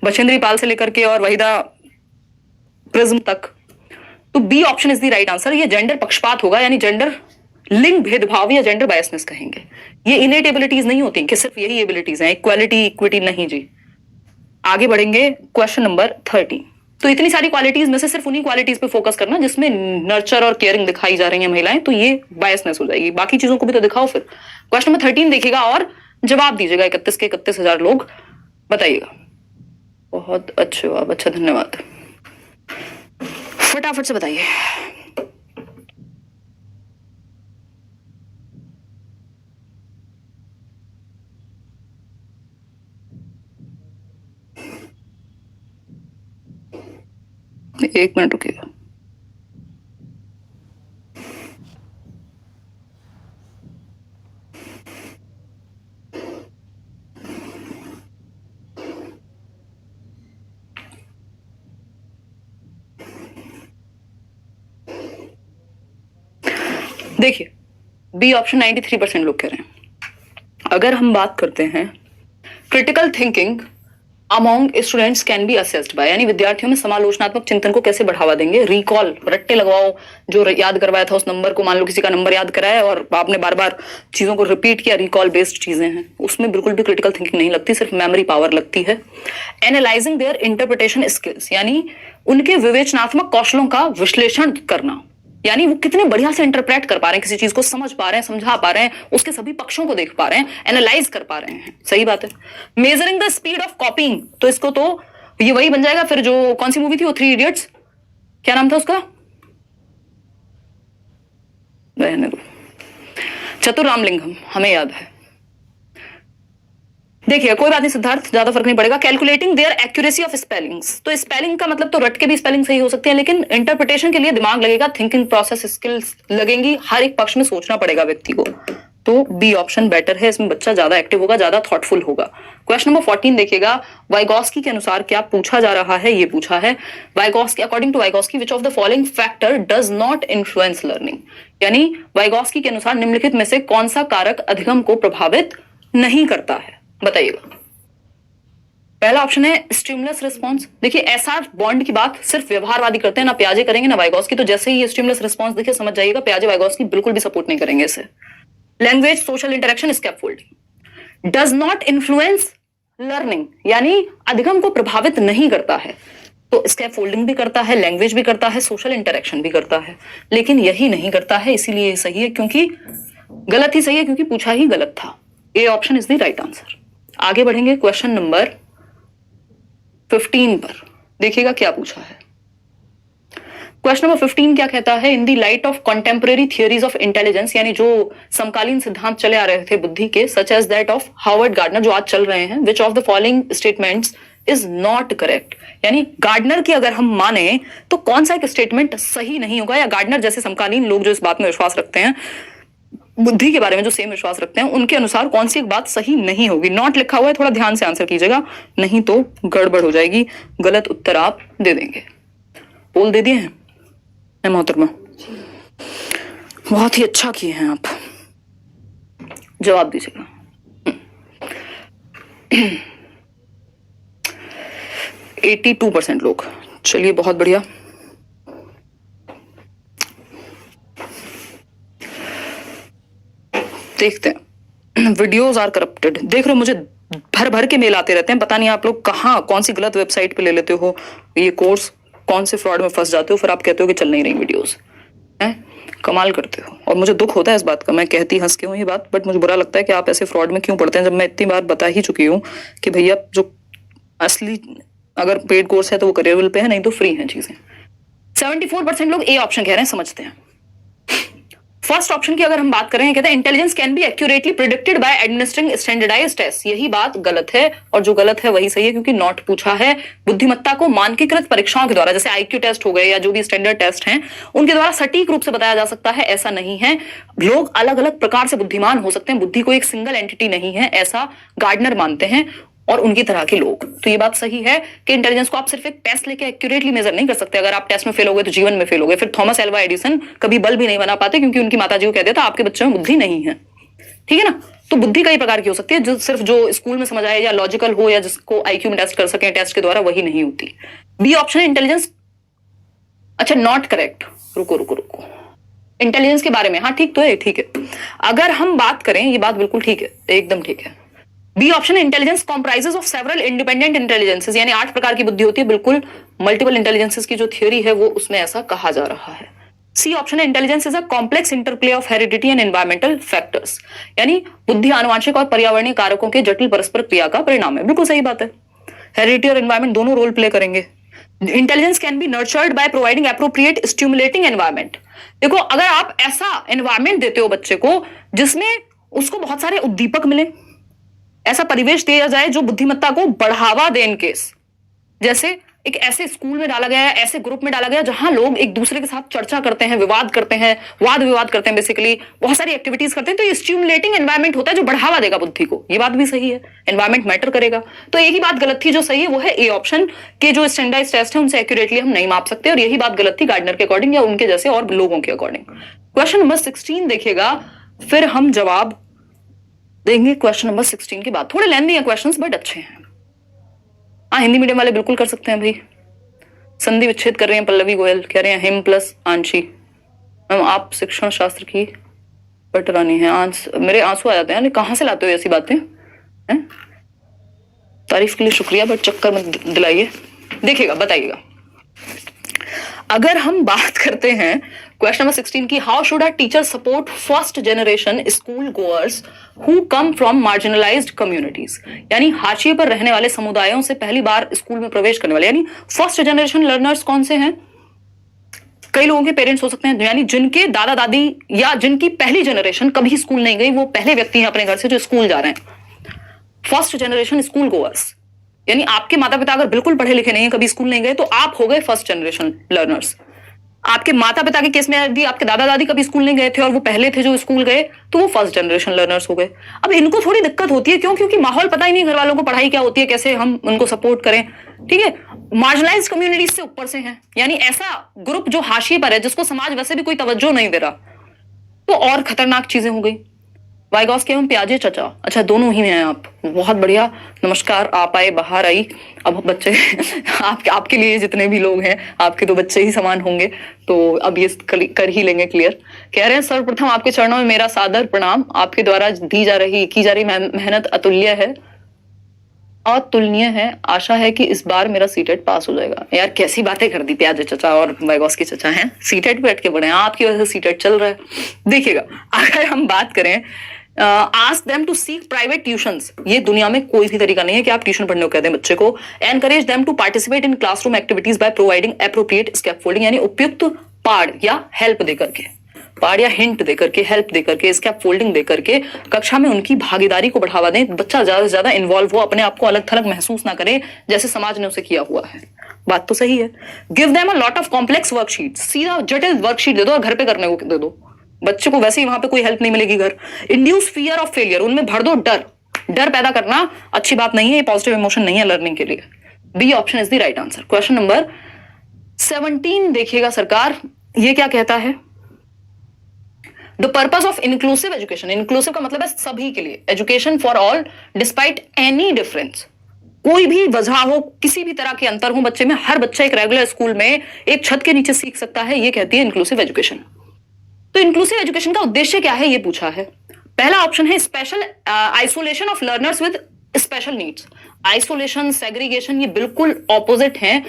Speaker 1: बछेंद्री पाल से लेकर के और वहीदा प्रिज्म तक। तो B option is the right answer. ये जेंडर पक्षपात होगा, यानी जेंडर लिंग भेदभाव या जेंडर बायसनेस कहेंगे। ये इनेट एबिलिटीज नहीं होती कि सिर्फ यही एबिलिटीज हैं, इक्वालिटी इक्विटी नहीं जी। आगे बढ़ेंगे, क्वेश्चन नंबर 30। तो इतनी सारी क्वालिटीज में से सिर्फ उन्हीं क्वालिटीज पे फोकस करना जिसमें नर्चर और केयरिंग दिखाई जा रही है महिलाएं, तो ये बायसनेस हो जाएगी। बाकी चीजों को भी तो दिखाओ फिर। क्वेश्चन नंबर 13 देखिएगा और जवाब दीजिएगा। 31 के 31,000 लोग बताइएगा। बहुत अच्छे जवाब, अच्छा धन्यवाद। फटाफट से बताइए। एक मिनट रुकिएगा। देखिए बी ऑप्शन 93% लोग कह रहे हैं। अगर हम बात करते हैं critical thinking among students can be assessed by, यानी विद्यार्थियों में समालोचनात्मक चिंतन को कैसे बढ़ावा देंगे। रिकॉल, रट्टे लगवाओ, जो याद करवाया था उस नंबर को, मान लो किसी का नंबर याद कराया और आपने बार बार चीजों को रिपीट किया, रिकॉल बेस्ड चीजें हैं, उसमें बिल्कुल भी क्रिटिकल थिंकिंग नहीं लगती, सिर्फ मेमोरी पावर लगती है। एनालाइजिंग देयर इंटरप्रिटेशन स्किल्स, यानी उनके विवेचनात्मक कौशलों का विश्लेषण करना, यानी वो कितने बढ़िया से इंटरप्रेट कर पा रहे हैं, किसी चीज को समझ पा रहे हैं, समझा पा रहे हैं, उसके सभी पक्षों को देख पा रहे हैं, एनालाइज कर पा रहे हैं। सही बात है। मेजरिंग द स्पीड ऑफ कॉपिंग, तो इसको तो ये वही बन जाएगा फिर, जो कौन सी मूवी थी वो, 3 इडियट्स, क्या नाम था उसका, रहने दो, चतुर रामलिंगम, हमें याद है। देखिए कोई बात नहीं सिद्धार्थ, ज्यादा फर्क नहीं पड़ेगा। Calculating their accuracy of spellings, तो स्पेलिंग का मतलब तो रट के भी स्पेलिंग सही हो सकती है, लेकिन इंटरप्रिटेशन के लिए दिमाग लगेगा, थिंकिंग प्रोसेस स्किल्स लगेंगी, हर एक पक्ष में सोचना पड़ेगा व्यक्ति को। तो बी ऑप्शन बेटर है, इसमें बच्चा ज्यादा एक्टिव होगा, ज्यादा थॉटफुल होगा। क्वेश्चन नंबर 14 देखिएगा। वाइगॉस्की के अनुसार क्या पूछा जा रहा है, ये पूछा है Vygotsky, according to Vygotsky which of the following factor does not influence learning, यानी वाइगॉस्की के अनुसार निम्नलिखित में से कौन सा कारक अधिगम को प्रभावित नहीं करता है, बताइएगा। पहला ऑप्शन है स्टिमुलस रिस्पांस। देखिए एसआर बॉन्ड की बात सिर्फ व्यवहारवादी करते हैं, ना पियाजे करेंगे ना वाइगॉस्की, तो जैसे ही ये स्टिमुलस रिस्पांस देखिए समझ जाइएगा पियाजे वाइगॉस्की बिल्कुल भी सपोर्ट नहीं करेंगे इसे। Language, social interaction, scaffolding does not influence learning, यानी अधिगम को प्रभावित नहीं करता है, तो स्कैफोल्डिंग भी करता है, लैंग्वेज भी करता है, सोशल इंटरेक्शन भी करता है, लेकिन यही नहीं करता है, इसीलिए ये सही है, क्योंकि गलत ही सही है क्योंकि पूछा ही गलत था। A option is the right answer. आगे बढ़ेंगे क्वेश्चन नंबर 15 पर, देखिएगा क्या पूछा है। क्वेश्चन नंबर 15 क्या कहता है, in the light of contemporary theories of intelligence, यानी जो समकालीन सिद्धांत चले आ रहे थे बुद्धि के, such as that of Howard Gardner, जो आज चल रहे हैं, which of the following statements is not correct, यानी गार्डनर की अगर हम माने तो कौन सा एक स्टेटमेंट सही नहीं होगा, या गार्डनर जैसे समकालीन लोग जो इस बात में विश्वास रखते हैं, बुद्धि के बारे में जो सेम विश्वास रखते हैं, उनके अनुसार कौन सी एक बात सही नहीं होगी। नॉट लिखा हुआ है, थोड़ा ध्यान से आंसर कीजिएगा, नहीं तो गड़बड़ हो जाएगी, गलत उत्तर आप दे देंगे। पोल दे दिए हैं मोहतरमा, बहुत ही अच्छा किए हैं आप, जवाब दीजिएगा। 82% लोग, चलिए बहुत बढ़िया। देखते हैं। वीडियोज आर करप्टेड, देख रहे हो मुझे भर भर के मेल आते रहते हैं, पता नहीं आप लोग कहाँ कौन सी गलत वेबसाइट पे ले लेते हो ये कोर्स, कौन से फ्रॉड में फंस जाते हो, फिर आप कहते हो कि चल नहीं रही वीडियोस, हैं, कमाल करते हो। और मुझे दुख होता है इस बात का, मैं कहती हंस के हूँ ये बात, बट मुझे बुरा लगता है कि आप ऐसे फ्रॉड में क्यों पढ़ते हैं, जब मैं इतनी बार बता ही चुकी हूँ कि भैया जो असली अगर पेड कोर्स है तो वो करियरल पे है, नहीं तो फ्री है चीजें। 74% लोग ए ऑप्शन कह रहे हैं, समझते हैं। फर्स्ट ऑप्शन की अगर हम बात करें, कहते हैं intelligence can be accurately predicted by administering standardised test, यही बात गलत है, और जो गलत है वही सही है, क्योंकि नॉट पूछा है बुद्धिमत्ता को मानकीकृत परीक्षाओं के द्वारा, जैसे आईक्यू टेस्ट हो गए या जो भी स्टैंडर्ड टेस्ट हैं, उनके द्वारा सटीक रूप से बताया जा सकता है, ऐसा नहीं है। लोग अलग अलग प्रकार से बुद्धिमान हो सकते हैं, बुद्धि को एक सिंगल एंटिटी नहीं है, ऐसा गार्डनर मानते हैं और उनकी तरह के लोग। तो ये बात सही है कि इंटेलिजेंस को आप सिर्फ एक टेस्ट लेके एक्यूरेटली मेजर नहीं कर सकते, अगर आप टेस्ट में फेल हो गए तो जीवन में फेल हो गए। फिर थॉमस एल्वा एडिसन कभी बल्ब भी नहीं बना पाते, क्योंकि उनकी माताजी को कह दिया था आपके बच्चे में बुद्धि नहीं है, ठीक है ना। तो बुद्धि कई प्रकार की हो सकती है, जो सिर्फ जो स्कूल में समझ आए या लॉजिकल हो या जिसको आईक्यू में टेस्ट कर सके टेस्ट के द्वारा, वही नहीं होती। बी ऑप्शन है इंटेलिजेंस, अच्छा नॉट करेक्ट, रुको रुको रुको, इंटेलिजेंस के बारे में, हाँ ठीक तो है, ठीक है। अगर हम बात करें, ये बात बिल्कुल ठीक है, एकदम ठीक है। B option, intelligence comprises of several independent intelligences, यानी 8 प्रकार की बुद्धि होती है, बिल्कुल मल्टीपल इंटेलिजेंसेस की जो थ्योरी है वो उसमें ऐसा कहा जा रहा है। सी ऑप्शन है, intelligence is a complex interplay of heredity and environmental factors, यानी बुद्धि आनुवंशिक और पर्यावरणीय कारकों के जटिल परस्पर क्रिया का परिणाम है। बिल्कुल सही बात है, हेरिडिटी और एनवायरमेंट दोनों रोल प्ले करेंगे। Intelligence can B nurtured bye providing appropriate stimulating environment. देखो, अगर आप ऐसा एनवायरमेंट देते हो बच्चे को जिसमें उसको बहुत सारे उद्दीपक मिले, ऐसा परिवेश दिया जाए जो बुद्धिमत्ता को बढ़ावा दे, इन केस जैसे एक ऐसे स्कूल में डाला गया है, ऐसे ग्रुप में डाला गया जहां लोग एक दूसरे के साथ चर्चा करते हैं, विवाद करते हैं, वाद विवाद करते हैं, बेसिकली बहुत सारी एक्टिविटीज करते हैं, तो ये स्टिमुलेटिंग एनवायरमेंट होता है जो बढ़ावा देगा बुद्धि को। ये बात भी सही है, एनवायरमेंट मैटर करेगा। तो एक ही बात गलत थी, जो सही है वो है ए ऑप्शन के जो स्टैंडर्डाइज्ड टेस्ट है उनसे एक्यूरेटली हम नहीं माप सकते, और यही बात गलत थी गार्डनर के अकॉर्डिंग या उनके जैसे और लोगों के अकॉर्डिंग। क्वेश्चन नंबर 16 देखिएगा, फिर हम जवाब देंगे क्वेश्चन नंबर 16 के बाद। थोड़े लेंथी हैं क्वेश्चंस बट अच्छे हैं। हाँ, हिंदी मीडियम वाले बिल्कुल कर सकते हैं भाई। संधि विच्छेद कर रहे हैं पल्लवी गोयल, कह रहे हैं हिम प्लस आंशी। मैम आप शिक्षण शास्त्र की पटरानी है, मेरे आंसू आ जाते हैं। कहां से लाते हो ऐसी बातें हैं? तारीफ के लिए शुक्रिया बट चक्कर मत दिलाइए। देखिएगा, बताइएगा, अगर हम बात करते हैं क्वेश्चन नंबर 16 की, how should a teacher support first generation school goers who come from marginalised communities, यानी हाशिए पर रहने वाले समुदायों से पहली बार स्कूल में प्रवेश करने वाले, यानी फर्स्ट जनरेशन लर्नर्स कौन से हैं? कई लोगों के पेरेंट्स हो सकते हैं, यानी जिनके दादा दादी या जिनकी पहली जनरेशन कभी स्कूल नहीं गई, वो पहले व्यक्ति हैं अपने घर से जो स्कूल जा रहे हैं। फर्स्ट जनरेशन स्कूल गोअर्स, यानी आपके माता पिता अगर बिल्कुल पढ़े लिखे नहीं है, कभी स्कूल नहीं गए, तो आप हो गए फर्स्ट जनरेशन लर्नर्स। आपके माता पिता के केस में यदि आपके दादा दादी कभी स्कूल नहीं गए थे और वो पहले थे जो स्कूल गए, तो वो फर्स्ट जनरेशन लर्नर्स हो गए। अब इनको थोड़ी दिक्कत होती है, क्यों? क्योंकि माहौल पता ही नहीं घर वालों को, पढ़ाई क्या होती है, कैसे हम उनको सपोर्ट करें। ठीक है, मार्जिनलाइज्ड कम्युनिटीज से ऊपर से हैं, यानी ऐसा ग्रुप जो हाशिए पर है, जिसको समाज वैसे भी कोई तवज्जो नहीं दे रहा, तो और खतरनाक चीजें हो गई। वाइगॉस्की एवं प्याजे चचा, अच्छा दोनों ही हैं आप, बहुत बढ़िया, नमस्कार, आप आए बाहर आई। अब बच्चे आपके लिए जितने भी लोग हैं, आपके तो बच्चे ही समान होंगे, तो अब ये कर ही लेंगे क्लियर। कह रहे हैं सर्वप्रथम आपके चरणों में मेरा सादर प्रणाम, आपके द्वारा की जा रही मेहनत अतुलनीय है। आशा है कि इस बार मेरा सीटेट पास हो जाएगा। यार कैसी बातें कर दी प्याजे चचा और वाइगॉस्की चचा हैं, सीटेट पे अटके पड़े हैं, आपकी वजह से सीटेट चल रहा है। देखिएगा, अगर हम बात करें ask them to seek private tuitions, ये दुनिया में कोई भी तरीका नहीं है कि आप ट्यूशन पढ़ने को कहते हैं बच्चे को। Encourage them to participate in classroom activities by providing appropriate scaffolding, यानी उपयुक्त पाड़ या हेल्प देकर के, पाड़ या हिंट देकर के, हेल्प देकर के, स्कैफोल्डिंग देकर के कक्षा में उनकी भागीदारी को बढ़ावा दें। बच्चा ज्यादा से ज्यादा इन्वॉल्व हो, अपने आप को अलग थलग महसूस ना करे जैसे समाज ने उसे किया हुआ है। बात तो सही है। Give them a lot of complex worksheet, सीधा जटिल वर्कशीट दे दो और घर पे करने को दे दो, बच्चे को वैसे ही वहां पे कोई हेल्प नहीं मिलेगी घर। इंड्यूस फियर ऑफ फेलियर, उनमें भर दो डर, डर पैदा करना अच्छी बात नहीं है, ये पॉजिटिव इमोशन नहीं है लर्निंग के लिए। B option is the right answer. Question number 17 देखिएगा सरकार, ये क्या कहता है? The purpose of inclusive education, inclusive का मतलब है सभी के लिए, education for all despite any difference, कोई भी वजह हो, किसी भी तरह के अंतर हो बच्चे में, हर बच्चा एक रेगुलर स्कूल में एक छत के नीचे सीख सकता है, ये कहती है इंक्लूसिव एजुकेशन। तो इंक्लूसिव एजुकेशन का उद्देश्य क्या है, ये पूछा है। पहला ऑप्शन है special isolation of learners with special needs. Isolation, segregation, ये बिल्कुल ऑपोजिट है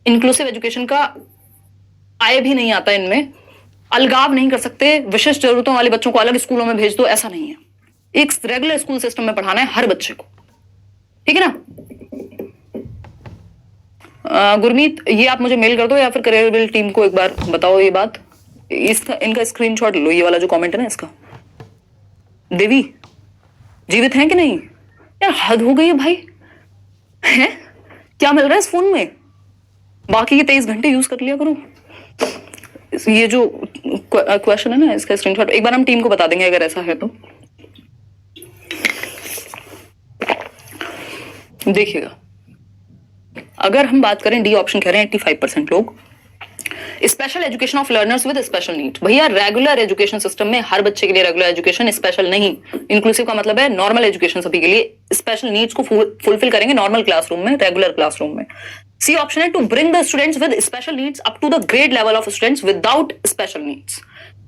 Speaker 1: इंक्लूसिव एजुकेशन का, आए भी नहीं आता इनमें। अलगाव नहीं कर सकते, विशिष्ट जरूरतों वाले बच्चों को अलग स्कूलों में भेज दो, ऐसा नहीं है। एक रेगुलर स्कूल सिस्टम में पढ़ाना है हर बच्चे को, ठीक है ना। गुरमीत, ये आप मुझे मेल कर दो या फिर करियर बिल्ड टीम को एक बार बताओ ये बात। इनका स्क्रीनशॉट लो, ये वाला जो कमेंट है ना इसका। देवी जीवित हैं कि नहीं? यार हद हो गई है भाई, है क्या मिल रहा है इस फोन में? बाकी के 23 घंटे यूज कर लिया करो। ये जो क्वेश्चन है ना, इसका स्क्रीनशॉट एक बार हम टीम को बता देंगे अगर ऐसा है तो। देखिएगा, अगर हम बात करें, डी ऑप्शन कह रहे हैं 85% लोग, special education of learners with special need. भैया रेगुलर एजुकेशन सिस्टम में हर बच्चे के लिए रेगुलर एजुकेशन, स्पेशल नहीं। इंक्लूसिव का मतलब है नॉर्मल एजुकेशन सभी के लिए, स्पेशल नीड्स को फुलफिल करेंगे नॉर्मल क्लासरूम में, रेगुलर क्लासरूम में। C option is to bring the students with special needs up to the grade level of students without special needs.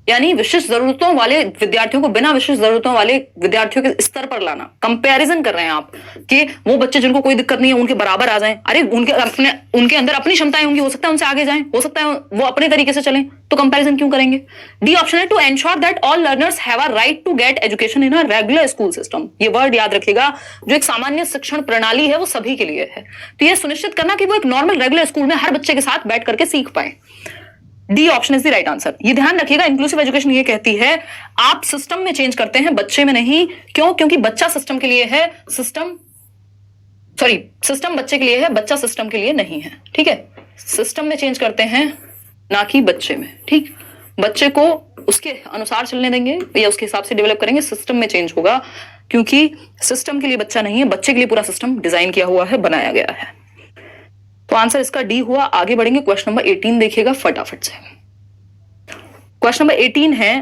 Speaker 1: यानी विशिष्ट जरूरतों वाले विद्यार्थियों को बिना विशिष्ट जरूरतों वाले विद्यार्थियों के स्तर पर लाना। कंपैरिजन कर रहे हैं आप कि वो बच्चे जिनको कोई दिक्कत नहीं है उनके बराबर आ जाएं। अरे उनके अंदर अपनी क्षमताएं होंगी, हो सकता है उनसे आगे जाएं, हो सकता है वो अपने तरीके से चलें, तो कंपैरिजन क्यों करेंगे। D option is to ensure that all learners have a right to get education in a regular school system. ये वर्ड याद रखिएगा, जो एक सामान्य शिक्षण प्रणाली है वो सभी के लिए है। तो ये सुनिश्चित करना कि वो एक नॉर्मल रेगुलर स्कूल में हर बच्चे के साथ बैठ करके सीख पाए। D option is the right answer. ये ध्यान रखिएगा, इंक्लूसिव एजुकेशन ये कहती है आप सिस्टम में चेंज करते हैं, बच्चे में नहीं। क्यों? क्योंकि बच्चा सिस्टम के लिए है, सिस्टम बच्चे के लिए है, बच्चा सिस्टम के लिए नहीं है। ठीक है, सिस्टम में चेंज करते हैं ना कि बच्चे में। ठीक, बच्चे को उसके अनुसार चलने देंगे या उसके हिसाब से डेवलप करेंगे, सिस्टम में चेंज होगा क्योंकि सिस्टम के लिए बच्चा नहीं है, बच्चे के लिए पूरा सिस्टम डिजाइन किया हुआ है, बनाया गया है। तो आंसर इसका डी हुआ। आगे बढ़ेंगे, क्वेश्चन नंबर 18 देखिएगा फटाफट से। क्वेश्चन नंबर 18 है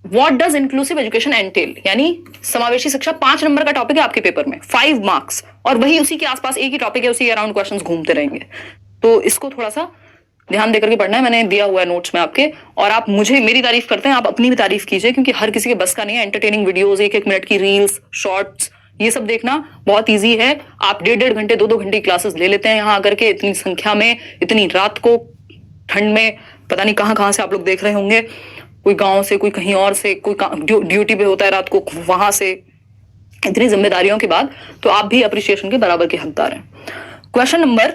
Speaker 1: what does inclusive education entail, यानी समावेशी शिक्षा 5 नंबर का टॉपिक है आपके पेपर में, 5 मार्क्स, और वही उसी के आसपास एक ही टॉपिक है, उसी के अराउंड क्वेश्चंस घूमते रहेंगे। तो इसको थोड़ा सा ध्यान देकर के पढ़ना है, मैंने दिया हुआ है नोट्स में आपके। और आप मुझे मेरी तारीफ करते हैं, आप अपनी भी तारीफ कीजिए, क्योंकि हर किसी के बस का नहीं है एंटरटेनिंग वीडियोस, 1-1 मिनट की रील्स, शॉर्ट्स, ये सब देखना बहुत इजी है। आप 1.5 घंटे 2-2 घंटे क्लासेस ले लेते हैं यहाँ आकर के, इतनी संख्या में, इतनी रात को, ठंड में, पता नहीं कहाँ से आप लोग देख रहे होंगे, कोई गांव से, कोई कहीं और से, कोई ड्यूटी पे होता है रात को वहां से, इतनी जिम्मेदारियों के बाद तो आप भी अप्रिसिएशन के बराबर के हकदार हैं। क्वेश्चन नंबर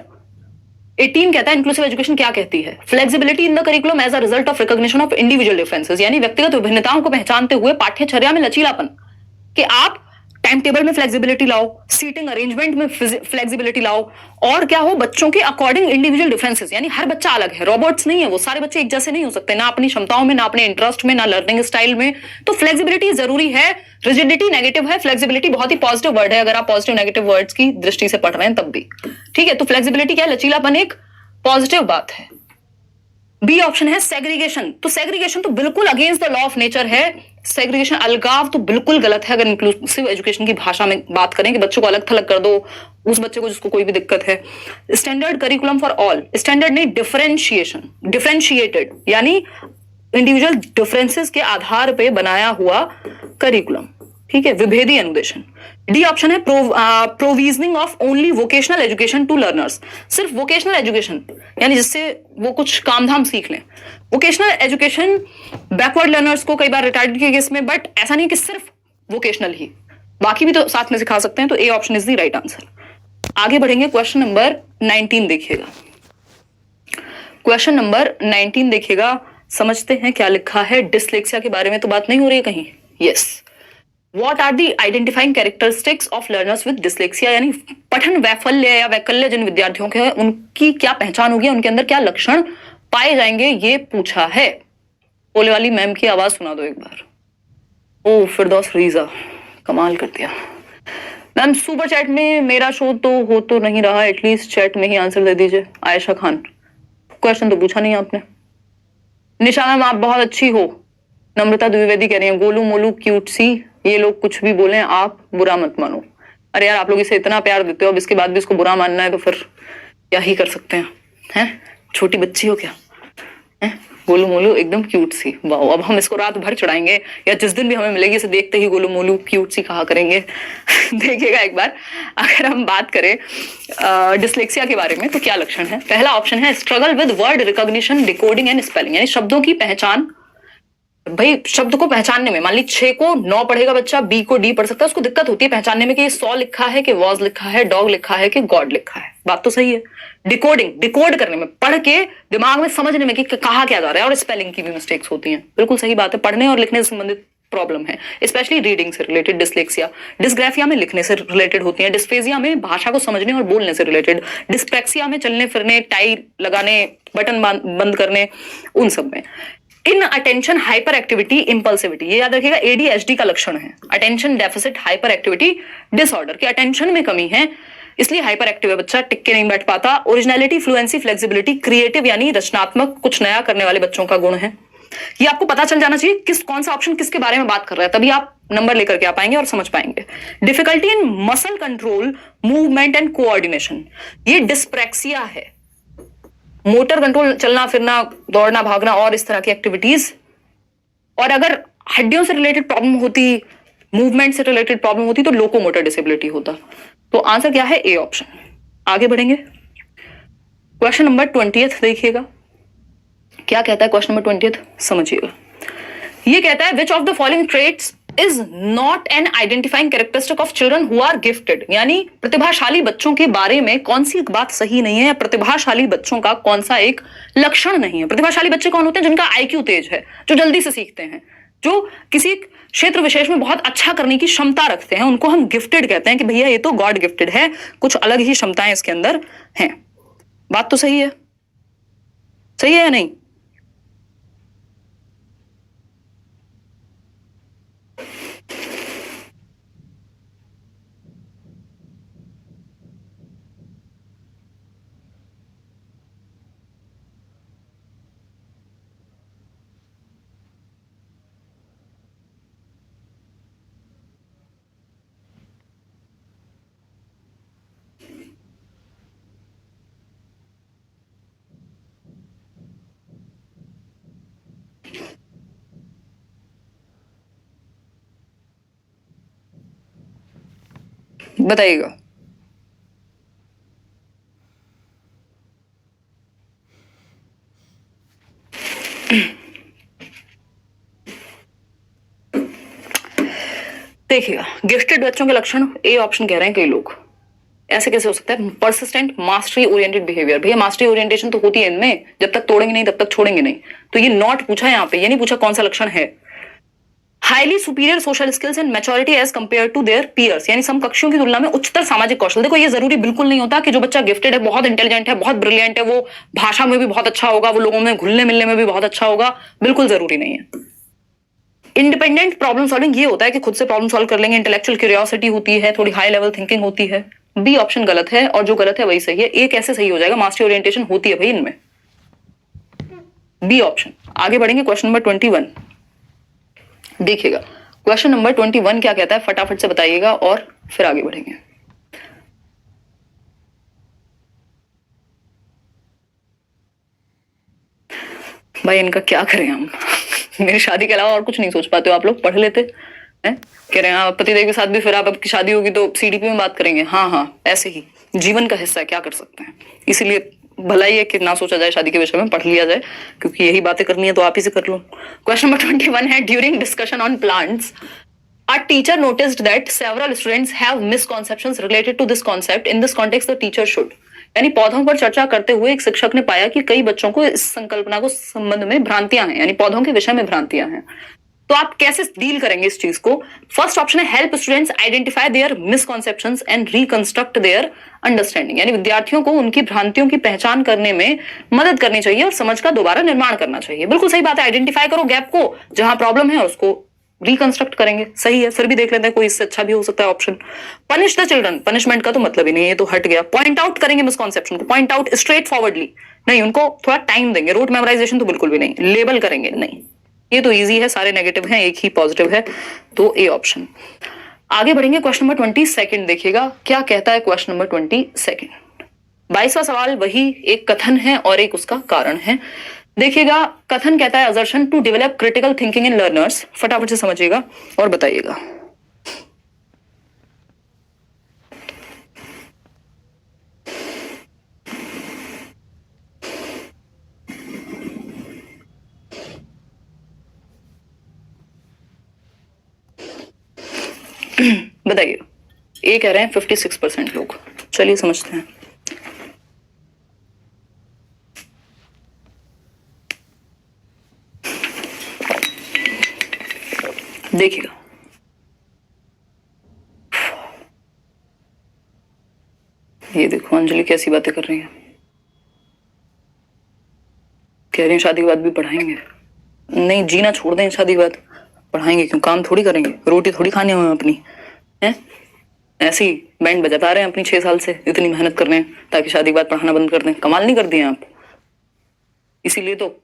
Speaker 1: 18 कहता है इंक्लूसिव एजुकेशन क्या कहती है, flexibility in the curriculum as a result of recognition of individual differences, यानी व्यक्तिगत विभिन्नताओं को पहचानते हुए पाठ्यचर्या में लचीलापन, कि आप टाइम टेबल में फ्लेक्सिबिलिटी लाओ, सीटिंग अरेंजमेंट में फ्लेक्सिबिलिटी लाओ, और क्या हो बच्चों के अकॉर्डिंग इंडिविजुअल डिफरेंसेस, यानी हर बच्चा अलग है, रोबोट्स नहीं है वो, सारे बच्चे एक जैसे नहीं हो सकते, ना अपनी क्षमताओं में, ना अपने इंटरेस्ट में, ना लर्निंग स्टाइल में। तो फ्लेक्सिबिलिटी जरूरी है। रिजिडिटी नेगेटिव है, फ्लेक्सिबिलिटी बहुत ही पॉजिटिव वर्ड है अगर आप पॉजिटिव नेगेटिव वर्ड्स की दृष्टि से पढ़ रहे हैं तब भी। ठीक है, तो फ्लेक्सिबिलिटी क्या है, लचीलापन एक पॉजिटिव बात है। बी ऑप्शन है सेग्रीगेशन, तो सेग्रीगेशन तो बिल्कुल against the law of nature है। सेग्रीगेशन, अलगाव, तो बिल्कुल गलत है अगर इंक्लूसिव एजुकेशन की भाषा में बात करें कि बच्चों को अलग थलग कर दो, उस बच्चे को जिसको कोई भी दिक्कत है। Standard curriculum for all, standard नहीं, डिफरेंशिएशन, डिफरेंशिएटेड, यानी इंडिविजुअल डिफरेंसेस के आधार पे बनाया हुआ करिकुलम। ठीक है, विभेदी अनुदेशन। D option is provisioning of only vocational education to learners, सिर्फ वोकेशनल एजुकेशन, यानी जिससे वो कुछ काम धाम सीख लें। वोकेशनल एजुकेशन बैकवर्ड लर्नर्स को कई बार रिटायर्ड के केस में, बट ऐसा नहीं कि सिर्फ वोकेशनल ही, बाकी भी तो साथ में सिखा सकते हैं। तो A option is the right answer. आगे बढ़ेंगे, क्वेश्चन नंबर 19 देखिएगा। क्वेश्चन नंबर 19 देखिएगा, समझते हैं क्या लिखा है। डिसलेक्सिया के बारे में तो बात नहीं हो रही है कहीं। Yes, What are the identifying characteristics of learners with dyslexia, यानी पठन वैफल्य या वैकल्य जिन विद्यार्थियों के हैं उनकी क्या पहचान होगी, उनके अंदर क्या लक्षण पाए जाएंगे, ये पूछा है। बोले वाली मैम की आवाज सुना दो एक बार। ओ फिरदौस रीजा, कमाल कर दिया मैम। सुपर चैट में मेरा शो तो हो तो नहीं रहा, एटलीस्ट चैट में ही आंसर दे दीजिए। आयशा खान, क्वेश्चन तो पूछा नहीं आपने। निशा मैम आप बहुत अच्छी हो। नम्रता द्विवेदी कह रही है गोलू मोलू क्यूट सी, ये लोग कुछ भी बोले आप बुरा मत मानो। अरे यार, आप लोग इसे इतना प्यार देते हो, अब इसके बाद भी इसको बुरा मानना है तो फिर क्या ही कर सकते हैं, हैं? छोटी बच्ची हो क्या, हैं? गोलू मोलू एकदम क्यूट सी, वाह। अब हम इसको रात भर चढ़ाएंगे, या जिस दिन भी हमें मिलेगी इसे देखते ही गोलू मोलू क्यूट सी कहा करेंगे। देखिएगा एक बार, अगर हम बात करें डिसलेक्सिया के बारे में तो क्या लक्षण है। पहला ऑप्शन है struggle with word recognition, decoding and spelling, यानी शब्दों की पहचान। भाई शब्द को पहचानने में, मान ली 6 को 9 पढ़ेगा बच्चा, बी को डी पढ़ सकता है, उसको दिक्कत होती है पहचानने में कि 100 लिखा है कि वॉज लिखा है, डॉग लिखा है कि गॉड लिखा है। बात तो सही है। डिकोडिंग, डिकोड करने में, पढ़ के दिमाग में समझने में कि कहा क्या जा रहा है, और स्पेलिंग की भी मिस्टेक्स होती हैं। बिल्कुल सही बात है, पढ़ने और लिखने से संबंधित प्रॉब्लम है, स्पेशली रीडिंग से रिलेटेड डिसलेक्सिया। डिस्ग्राफिया में लिखने से रिलेटेड होती है, डिस्फेजिया में भाषा को समझने और बोलने से रिलेटेड, डिस्पेक्सिया में चलने फिरने, टाई लगाने, बटन बंद करने, उन सब में। इन अटेंशन हाइपर एक्टिविटी इंपल्सिविटी, ये याद रखिएगा ADHD का लक्षण है, attention deficit hyper activity disorder, की अटेंशन में कमी है इसलिए हाइपर एक्टिव है बच्चा, टिक के नहीं बैठ पाता। ओरिजिनलिटी, फ्लुएंसी, फ्लेक्सिबिलिटी, क्रिएटिव यानी रचनात्मक, कुछ नया करने वाले बच्चों का गुण है। ये आपको पता चल जाना चाहिए कौन सा ऑप्शन किसके बारे में बात कर रहा है, तभी आप नंबर लेकर के आ पाएंगे और समझ पाएंगे। Difficulty in muscle control, movement and coordination, ये डिस्प्रैक्सिया है। मोटर कंट्रोल, चलना फिरना, दौड़ना भागना और इस तरह की एक्टिविटीज और अगर हड्डियों से रिलेटेड प्रॉब्लम होती, मूवमेंट से रिलेटेड प्रॉब्लम होती तो लोकोमोटर डिसेबिलिटी होता। तो आंसर क्या है? A option. आगे बढ़ेंगे, क्वेश्चन नंबर 20 देखिएगा क्या कहता है। क्वेश्चन नंबर 20 समझिएगा, ये कहता है which of the following traits is not an identifying characteristic of children who are gifted, यानी प्रतिभाशाली बच्चों के बारे में कौन सी बात सही नहीं है, या प्रतिभाशाली बच्चों का कौन सा एक लक्षण नहीं है। प्रतिभाशाली बच्चे कौन होते हैं? जिनका आईक्यू तेज है, जो जल्दी से सीखते हैं, जो किसी क्षेत्र विशेष में बहुत अच्छा करने की क्षमता रखते हैं, उनको हम गिफ्टेड कहते हैं कि भैया ये तो गॉड गिफ्टेड है, कुछ अलग ही क्षमताएं इसके अंदर हैं। बात तो सही है, सही है या नहीं? बताइएगा। देखिएगा, गिफ्टेड बच्चों के लक्षण ए ऑप्शन कह रहे हैं कई लोग। ऐसे कैसे हो सकता है? Persistent mastery oriented behaviour. भैया मास्टरी ओरिएंटेशन तो होती है इनमें, जब तक तोड़ेंगे नहीं तब तक छोड़ेंगे नहीं। तो ये नॉट पूछा है यहाँ पे, ये नहीं पूछा कौन सा लक्षण है। Highly superior social skills and maturity as compare to their peers, यानी समकक्षियों की तुलना में उच्चतर सामाजिक कौशल। देखो ये जरूरी बिल्कुल नहीं होता कि जो बच्चा गिफ्टेड है, बहुत इंटेलिजेंट है, बहुत ब्रिलियंट है, वो भाषा में भी बहुत अच्छा होगा, वो लोगों में घुलने मिलने में भी बहुत अच्छा होगा, बिल्कुल जरूरी नहीं है। इंडिपेंडेंट प्रॉब्लम सॉल्विंग ये होता है कि खुद से प्रॉब्लम सॉल्व कर लेंगे, इंटेलेक्चुअल क्यूरियोसिटी होती है, थोड़ी हाई लेवल थिंकिंग होती है। बी ऑप्शन गलत है, और जो गलत है वही सही है। ए कैसे सही हो जाएगा? मास्टरी ओरिएंटेशन होती है भाई इनमें। B option. आगे बढ़ेंगे, क्वेश्चन नंबर 21 देखिएगा। क्वेश्चन नंबर 21 क्या कहता है, फटाफट से बताइएगा और फिर आगे बढ़ेंगे। भाई इनका क्या करें हम? मेरी शादी के अलावा और कुछ नहीं सोच पाते हो आप लोग? पढ़ लेते हैं, कह रहे हैं पतिदेव के साथ भी फिर आप आपकी शादी होगी तो सीडीपी में बात करेंगे। हाँ हाँ, ऐसे ही जीवन का हिस्सा है, क्या कर सकते हैं। इसीलिए भलाई है कि ना सोचा जाए शादी के विषय में, पढ़ लिया जाए, क्योंकि यही बातें करनी है तो आप ही से कर लो। क्वेश्चन नंबर 21 है, during discussion on plants a teacher noticed that several students have misconceptions related to this concept. In this context the teacher should, यानी पौधों पर चर्चा करते हुए एक शिक्षक ने पाया कि कई बच्चों को इस संकल्पना को संबंध में भ्रांतियां हैं, यानी पौधों के विषय में भ्रांतियां हैं। तो आप कैसे डील करेंगे इस चीज को? फर्स्ट ऑप्शन है help students identify there misconceptions and reconstruct their understanding, यानी विद्यार्थियों को उनकी भ्रांतियों की पहचान करने में मदद करनी चाहिए और समझ का दोबारा निर्माण करना चाहिए। बिल्कुल सही बात है, आइडेंटिफाई करो गैप को, जहां प्रॉब्लम है उसको रिकंस्ट्रक्ट करेंगे। सही है, फिर भी देख लेते हैं कोई इससे अच्छा भी हो सकता है option. Punish the children, punishment का तो मतलब ही नहीं, ये तो हट गया। पॉइंट आउट करेंगे मिसकॉन्सेप्शन को, पॉइंट आउट स्ट्रेट फॉरवर्डली नहीं, उनको थोड़ा टाइम देंगे। रूट मेमोराइजेशन तो बिल्कुल भी नहीं, लेबल करेंगे नहीं, ये तो इजी है, सारे नेगेटिव हैं, एक ही पॉजिटिव है, तो ए ऑप्शन। आगे बढ़ेंगे, क्वेश्चन नंबर 22 देखिएगा क्या कहता है। क्वेश्चन नंबर 22 22वां सवाल वही एक कथन है और एक उसका कारण है। देखिएगा, कथन कहता है assertion to develop critical thinking in learners. फटाफट से समझिएगा और बताइएगा। बताइए। ए कह रहे हैं 56% लोग। चलिए समझते हैं। देखिएगा, ये देखो अंजलि कैसी बातें कर रही है, कह रही है शादी के बाद भी पढ़ाएंगे। नहीं, जीना छोड़ दें, शादी के बाद पढ़ाएंगे क्यों? काम थोड़ी करेंगे, रोटी थोड़ी खानी है अपनी, है ऐसे ही बैंड बजाता रहे हैं अपनी 6 साल से, इतनी मेहनत कर रहे हैं ताकि शादी के बाद पढ़ाना बंद कर दें। कमाल नहीं कर दिए आप। इसीलिए तो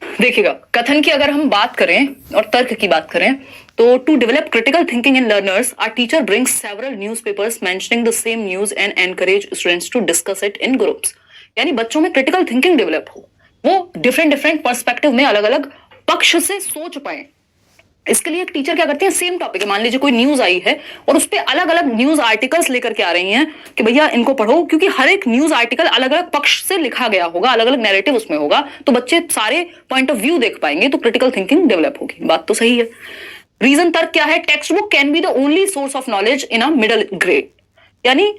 Speaker 1: देखिएगा, कथन की अगर हम बात करें और तर्क की बात करें तो to develop critical thinking in learners our teacher brings several newspapers mentioning the same news and encourage students to discuss it in groups, यानी बच्चों में क्रिटिकल थिंकिंग डेवलप हो, वो डिफरेंट पर्सपेक्टिव में अलग अलग पक्ष से सोच पाए। इसके लिए एक टीचर क्या करते हैं, सेम टॉपिक है, मान लीजिए कोई न्यूज आई है और उस पे अलग अलग न्यूज आर्टिकल्स लेकर के आ रही हैं कि भैया इनको पढ़ो, क्योंकि हर एक न्यूज आर्टिकल अलग अलग पक्ष से लिखा गया होगा, अलग अलग नैरेटिव उसमें होगा, तो बच्चे सारे पॉइंट ऑफ व्यू देख पाएंगे, तो क्रिटिकल थिंकिंग डेवलप होगी। बात तो सही है। रीजन तर्क क्या है, text book can be the only source of knowledge in a middle grade, यानी